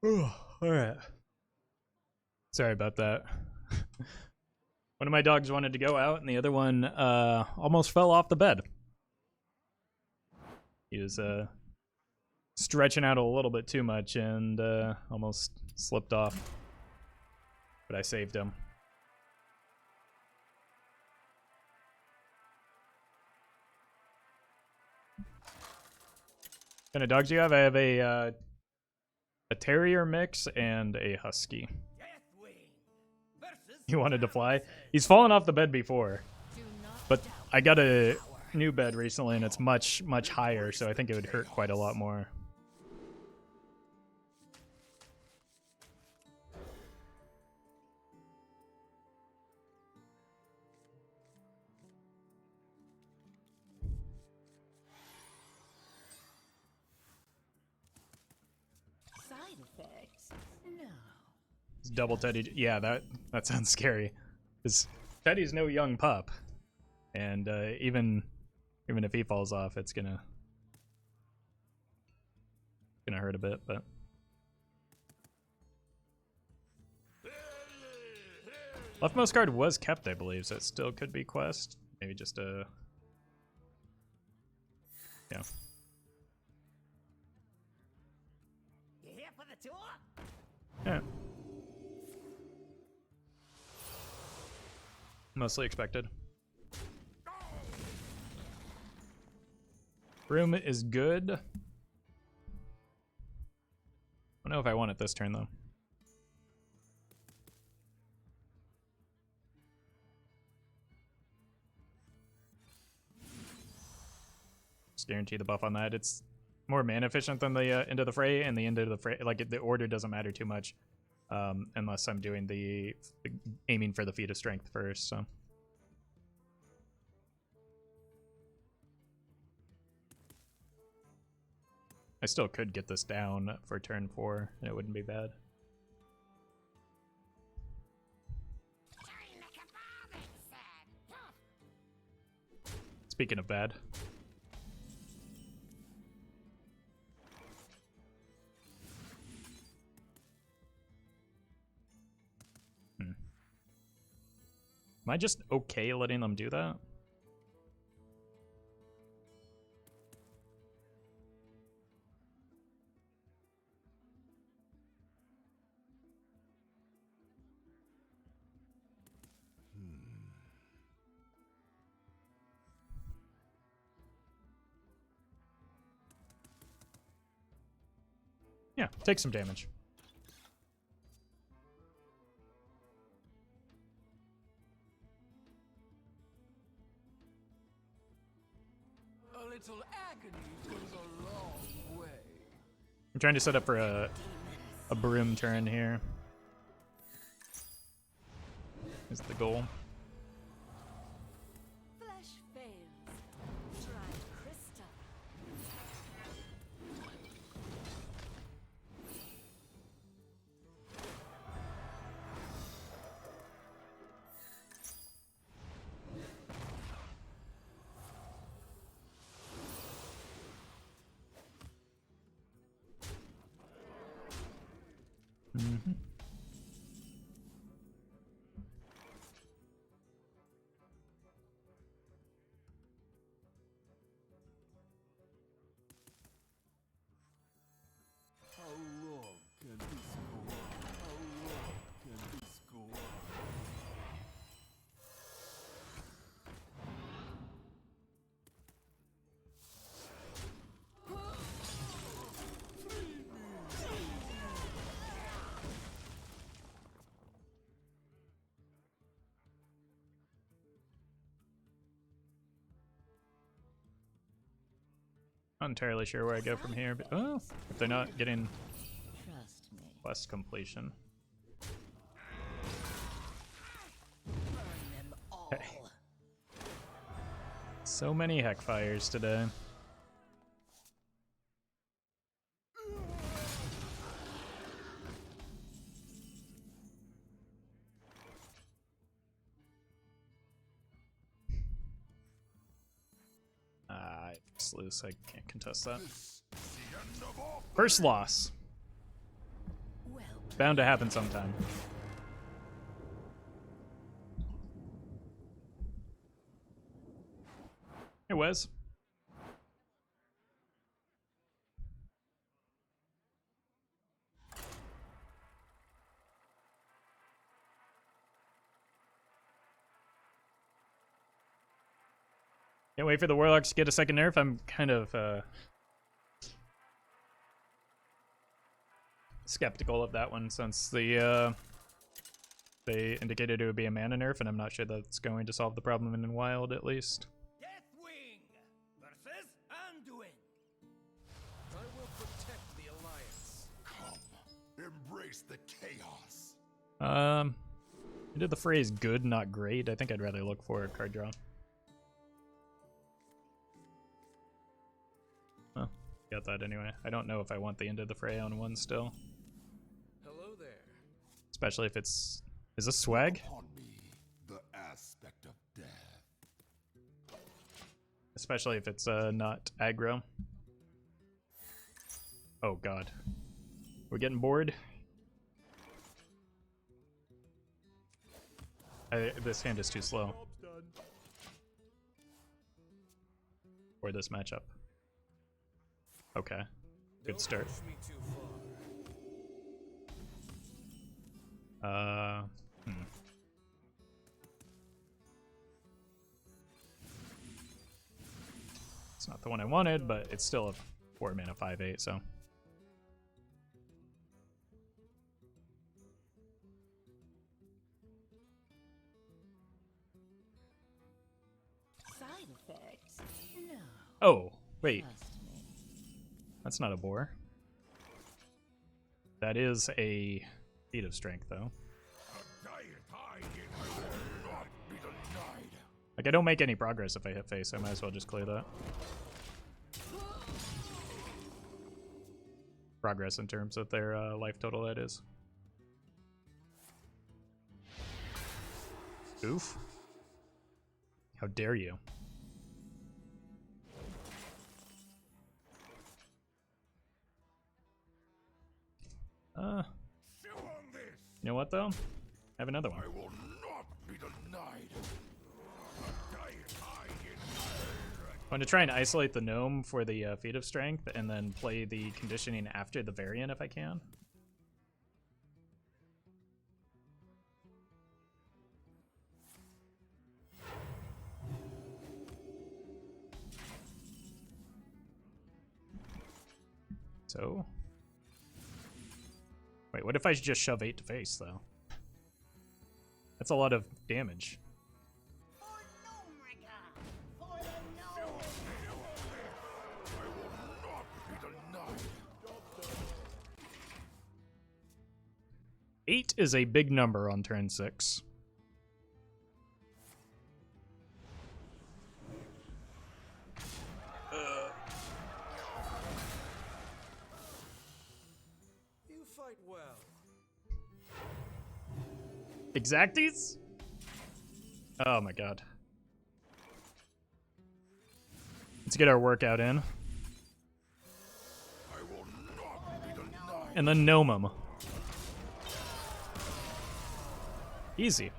Alright. Sorry about that. One of my dogs wanted to go out, and the other one almost fell off the bed. He was stretching out a little bit too much and almost slipped off. But I saved him. What kind of dogs do you have? I have a terrier mix and a husky. He wanted to fly. He's fallen off the bed before, but I got a new bed recently and it's much higher, so I think it would hurt quite a lot more. Side effects? No. It's double Teddy. Yeah, that sounds scary. Because Teddy's no young pup, and even if he falls off, it's gonna hurt a bit. But leftmost card was kept, I believe, so it still could be quest. Maybe just a yeah. You here for the tour? Yeah. Mostly expected. Broom is good. I don't know if I want it this turn, though. Just guarantee the buff on that. It's more mana efficient than the End of the Fray, and the End of the Fray, like, the order doesn't matter too much. Unless I'm doing the aiming for the feat of strength first, so. I still could get this down for turn 4, and it wouldn't be bad. Speaking of bad. Am I just okay letting them do that? Yeah, take some damage. A little agony goes a long way. I'm trying to set up for a broom turn here. Is the goal. Flesh fails. Try crystal. Mm-hmm. How long can this go on? How long can this go on? Not entirely sure where I go from here, but oh, if they're not getting Trust me. quest completion. Burn them all. Okay. So many heck fires today. It's loose. I can't contest that. First loss. bound to happen sometime. Hey, Wes. Can't wait for the Warlocks to get a second nerf. I'm kind of skeptical of that one since they indicated it would be a mana nerf, and I'm not sure that's going to solve the problem in Wild at least. Deathwing versus Anduin. I will protect the Alliance. Come, embrace the chaos. I did the phrase good, not great. I think I'd rather look for a card draw. Huh, got that anyway. I don't know if I want the end of the fray on one still. Hello there. Especially if it's... Is this swag? Upon me, the aspect of death. Especially if it's not aggro. Oh god. We're getting bored? This hand is too slow for this matchup. Okay. Good Don't start. push me too Uh, It's not the one I wanted, but it's still a 4 mana 5/8, so. Side effects? No. Oh, wait. Trust me. That's not a boar. That is a feat of strength, though. Like, I don't make any progress if I hit face. I might as well just clear that. Progress in terms of their life total, that is. Oof. How dare you? You know what, though? I have another one. I will not be denied. I'm going to try and isolate the gnome for the feat of strength and then play the conditioning after the variant if I can. So... Wait, what if I just shove 8 to face, though? That's a lot of damage. For Gnomrica! For the gnome! Eight is a big number on turn 6. You fight well. Exacties? Oh my god. Let's get our workout in. And then gnome 'em. Easy.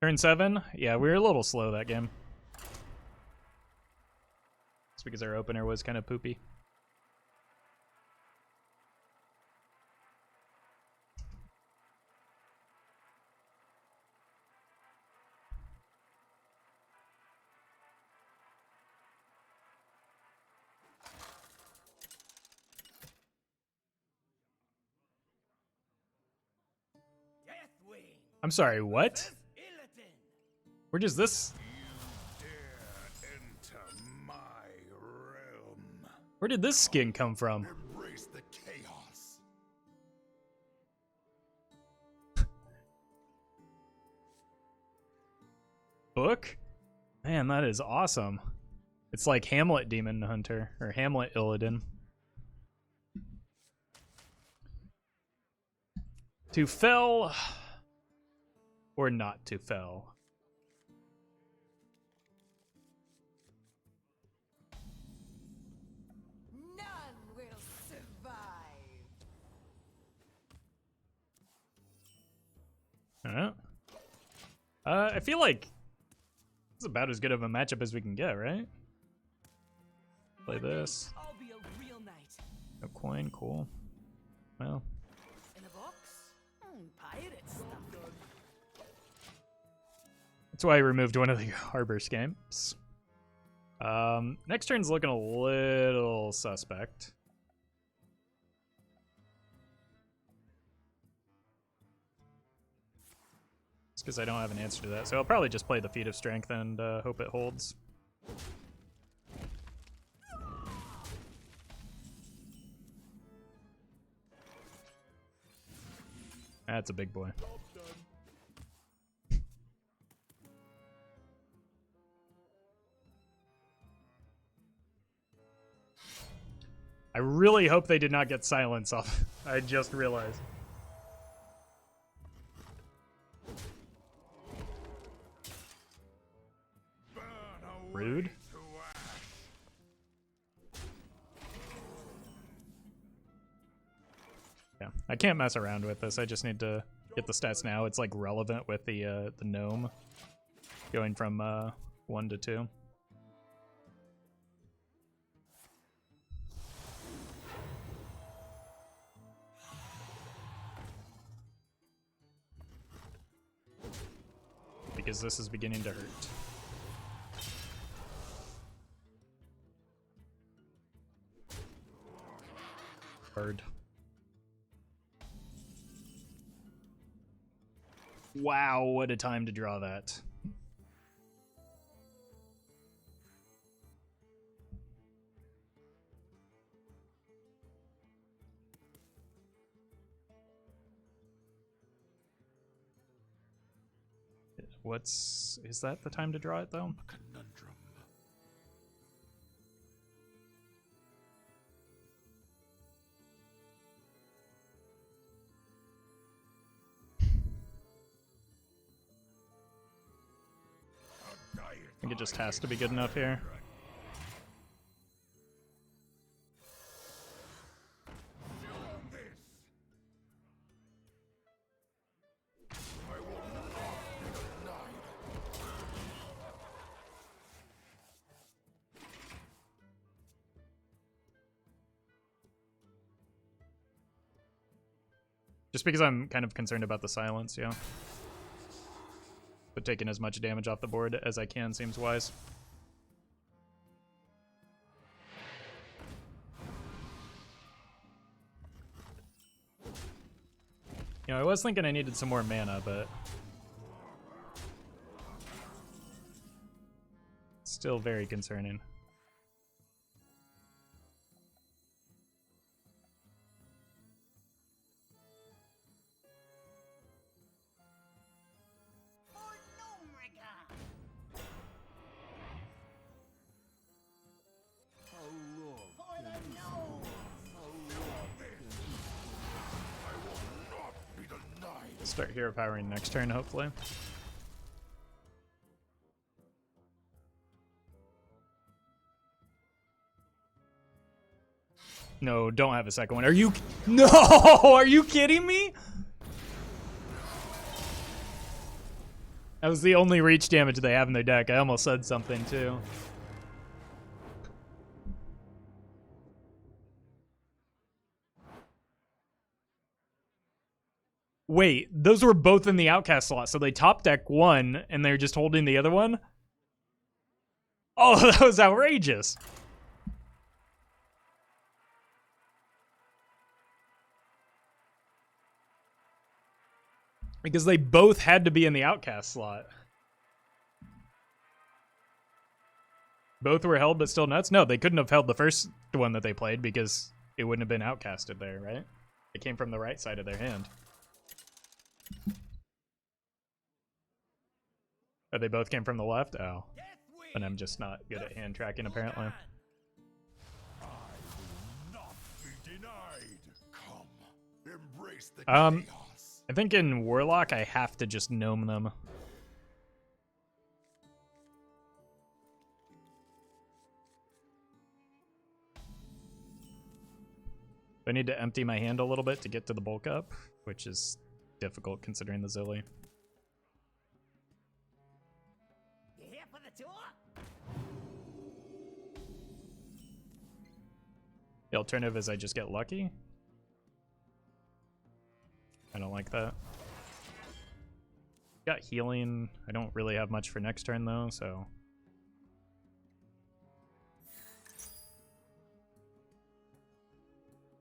Turn 7? Yeah, we were a little slow that game. It's because our opener was kind of poopy. Deathwing! I'm sorry, what? versus Illidan! Where does this... Enter my realm. Where did this skin come from? Embrace the chaos. Book? Man, that is awesome. It's like Hamlet Demon Hunter, or Hamlet Illidan. To fell, or not to fell. I feel like it's about as good of a matchup as we can get, right? Play this. I'll be a real knight. No coin, cool. Well, In a box? Pirate stuff. that's why I removed one of the harbor scamps. Next turn's looking a little suspect. It's because I don't have an answer to that, so I'll probably just play the Feat of Strength and hope it holds. That's a big boy. I really hope they did not get silence off. I just realized. Rude. Yeah, I can't mess around with this. I just need to get the stats now. It's like relevant with the gnome going from 1 to 2. Because this is beginning to hurt. Bird. Wow, what a time to draw that. Is that the time to draw it though? Conundrum. I think it just has to be good enough here. Just because I'm kind of concerned about the silence, yeah. But taking as much damage off the board as I can seems wise. You know, I was thinking I needed some more mana, but still very concerning. Start hero powering next turn, hopefully. No, don't have a second one. Are you? No, are you kidding me? That was the only reach damage they have in their deck. I almost said something too. Wait, those were both in the outcast slot, so they top deck one and they're just holding the other one? Oh, that was outrageous. Because they both had to be in the outcast slot. Both were held but still nuts? No, they couldn't have held the first one that they played because it wouldn't have been outcasted there, right? It came from the right side of their hand. Oh, they both came from the left? Oh. And I'm just not good at hand tracking, apparently. Not be denied. Come, embrace the Um, chaos. I think in Warlock, I have to just gnome them. I need to empty my hand a little bit to get to the bulk up, which is difficult considering the Zilly. The alternative is I just get lucky. I don't like that. Got healing. I don't really have much for next turn though, so.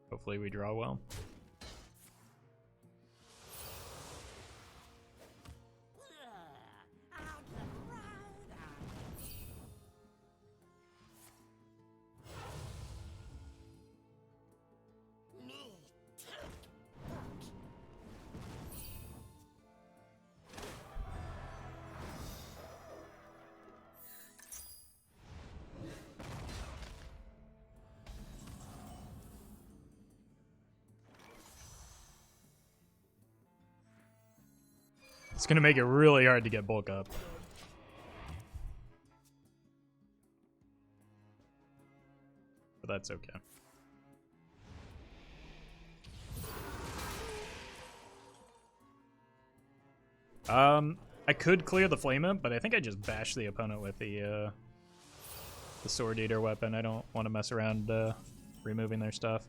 Hopefully we draw well. It's gonna make it really hard to get bulk up. But that's okay. I could clear the flame imp, but I think I just bash the opponent with the sword eater weapon. I don't want to mess around removing their stuff.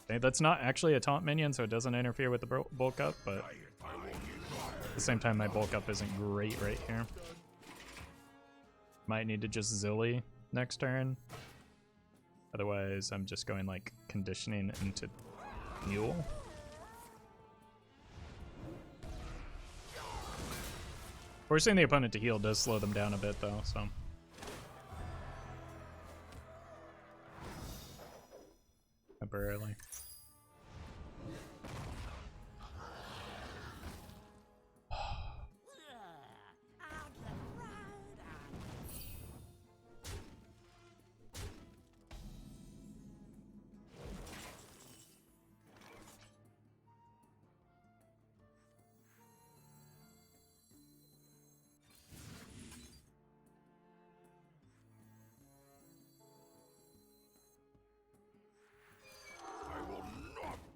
Okay, that's not actually a taunt minion, so it doesn't interfere with the bulk up, but at the same time, my bulk up isn't great right here. Might need to just Zilly next turn. Otherwise, I'm just going like conditioning into Mule. Forcing the opponent to heal does slow them down a bit though, so. Temporarily.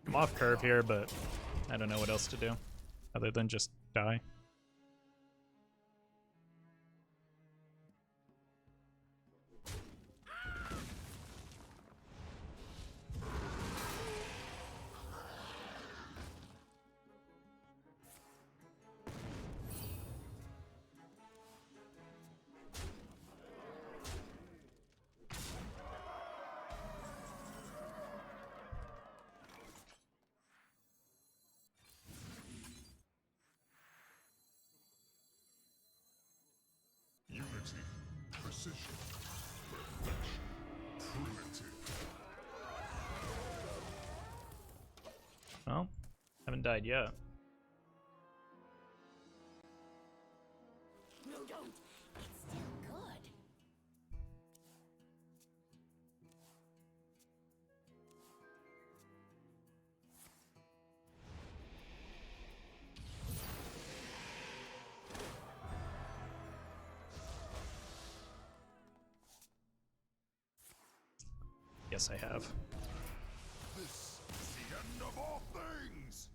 I'm off curve here, but I don't know what else to do other than just die. Unity, precision, perfection, primitive. Well, haven't died yet. No, don't. It's still good. Yes, I have. This is the end of all things!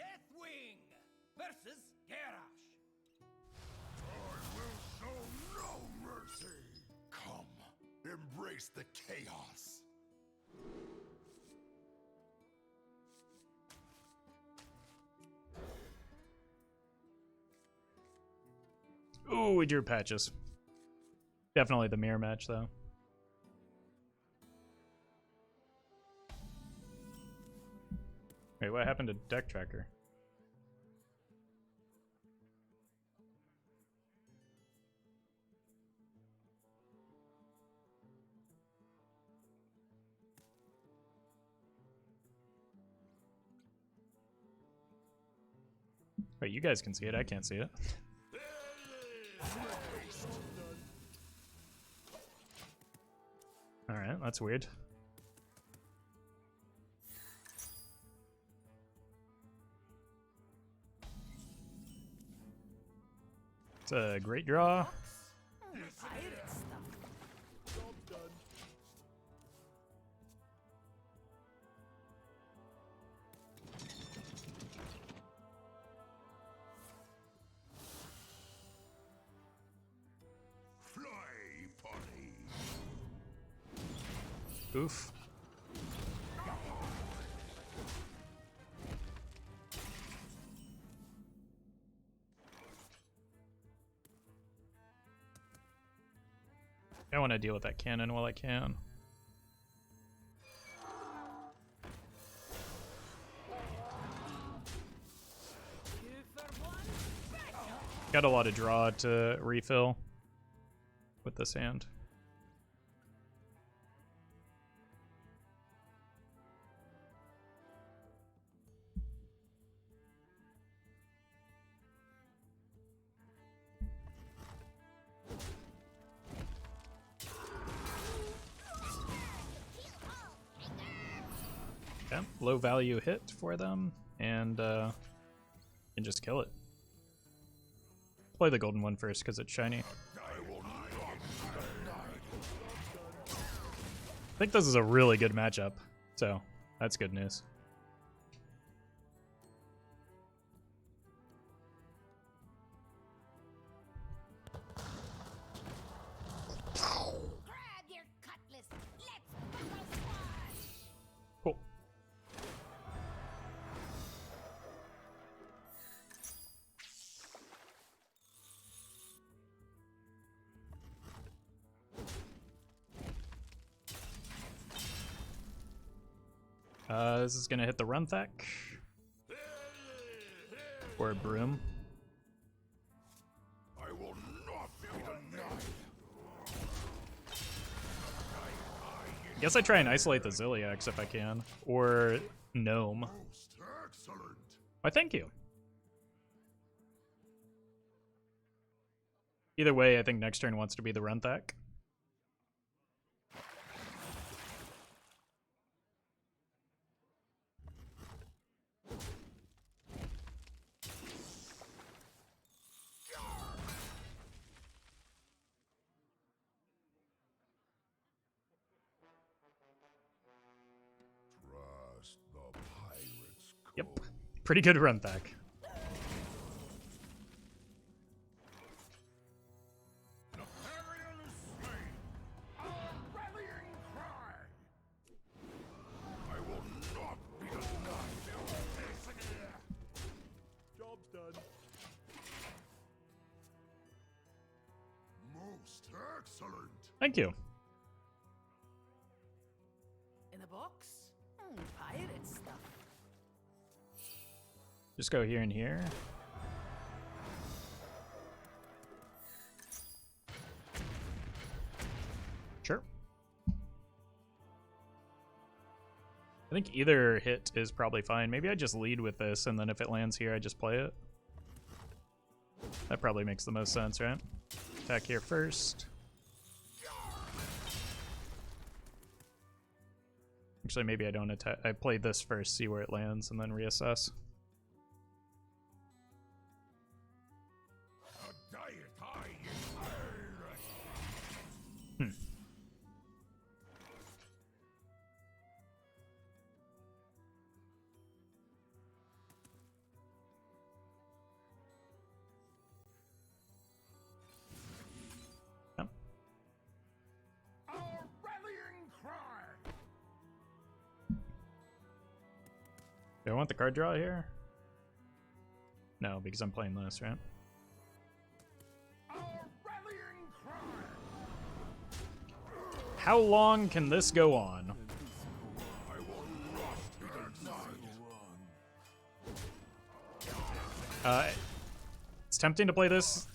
Deathwing versus Garrosh. I will show no mercy! Come, embrace the chaos! Ooh, we drew patches. Definitely the mirror match, though. Wait, what happened to deck tracker? Wait, you guys can see it. I can't see it. Alright, that's weird. It's a great draw. Pirate stuff. Job done. Fly, potty. Oof. I want to deal with that cannon while I can. Got a lot of draw to refill with this hand. Okay, low value hit for them, and can just kill it. Play the golden one first because it's shiny. I think this is a really good matchup, so that's good news. Grab your cutlass. Let's buckle squash. Cool. This is gonna hit the Runthak. Or a Broom. I will not be denied. Guess I try and isolate the Zilliax if I can. Or Gnome. Most excellent. Why, thank you. Either way, I think next turn wants to be the Runthak. Trust the pirates. Yep. Pretty good Runthak. Napoleon is slain. A rallying cry. I will not be denied. Job's done. Most excellent. Thank you. In a box? Pirate stuff. Just go here and here. Sure. I think either hit is probably fine. Maybe I just lead with this, and then if it lands here, I just play it. That probably makes the most sense, right? Attack here first. Actually, maybe I don't attack. I play this first, see where it lands, and then reassess. A diet high in pirate. Yep. A rallying cry. Do I want the card draw here? No, because I'm playing this, right? A How long can this go on? I will rust their night. It's tempting to play this,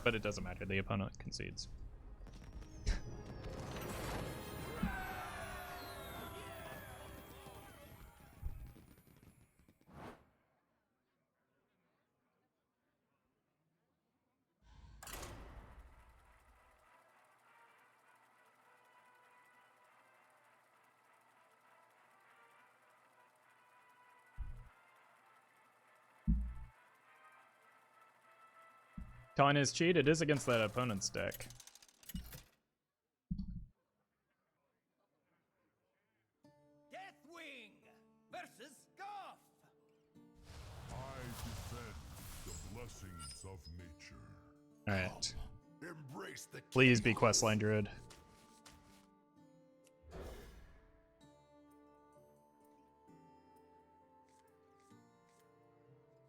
but it doesn't matter. The opponent concedes. Taunt is cheat. It is against that opponent's deck. Deathwing versus Scoff. I defend the blessings of nature. All right. Embrace the Please be questline druid.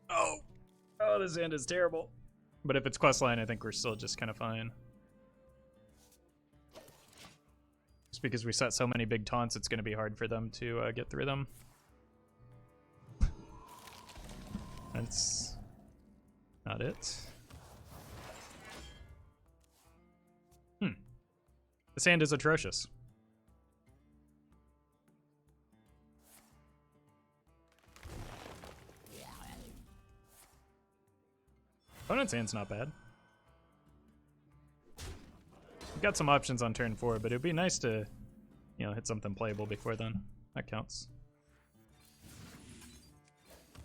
Oh, this hand is terrible. But if it's questline, I think we're still just kind of fine. Just because we set so many big taunts, it's going to be hard for them to get through them. That's not it. This hand is atrocious. Opponent's hand's not bad. We've got some options on turn 4, but it'd be nice to, you know, hit something playable before then. That counts.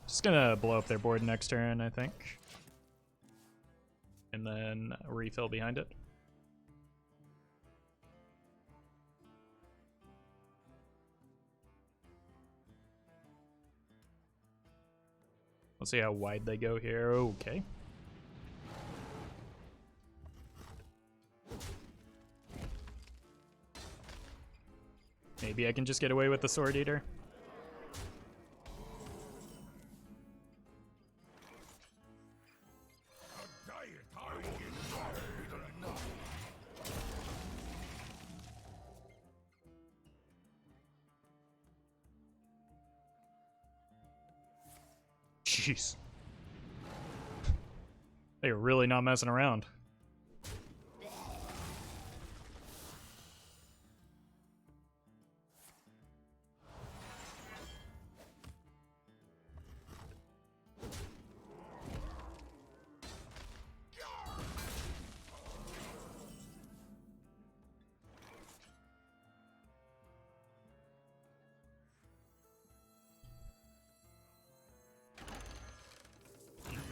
Just gonna blow up their board next turn, I think. And then refill behind it. We'll see how wide they go here. Okay. Maybe I can just get away with the Sword Eater. Jeez. They're really not messing around.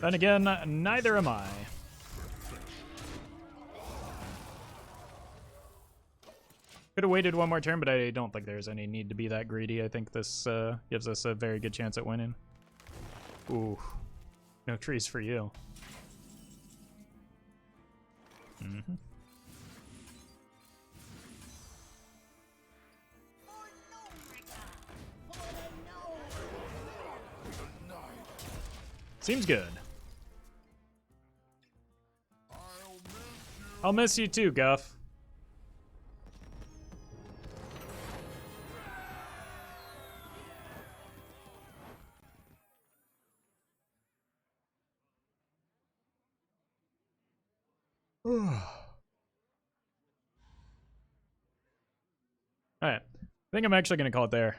Then again, neither am I. Could have waited one more turn, but I don't think there's any need to be that greedy. I think this gives us a very good chance at winning. Ooh, no trees for you. Mm-hmm. Seems good. I'll miss you too, Guff. Alright. I think I'm actually going to call it there.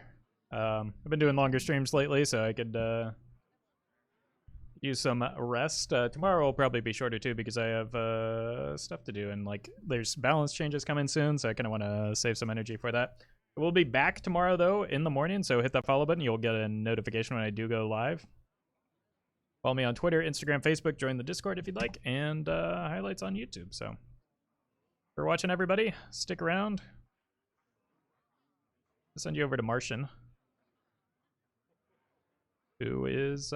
I've been doing longer streams lately, so I could use some rest. Tomorrow will probably be shorter too because I have stuff to do, and like there's balance changes coming soon, so I kind of want to save some energy for that. We'll be back tomorrow though in the morning, so hit that follow button. You'll get a notification when I do go live. Follow me on Twitter, Instagram, Facebook. Join the Discord if you'd like, and highlights on YouTube. So for watching, everybody, stick around. I'll send you over to Martian, who is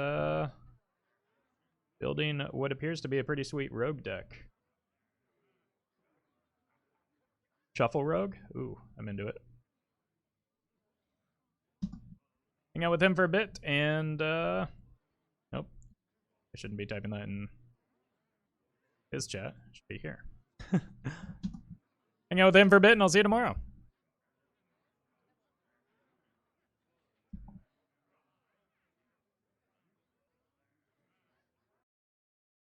building what appears to be a pretty sweet rogue deck. Shuffle rogue? Ooh, I'm into it. Hang out with him for a bit, and nope. I shouldn't be typing that in his chat. It should be here. hang out with him for a bit, and I'll see you tomorrow.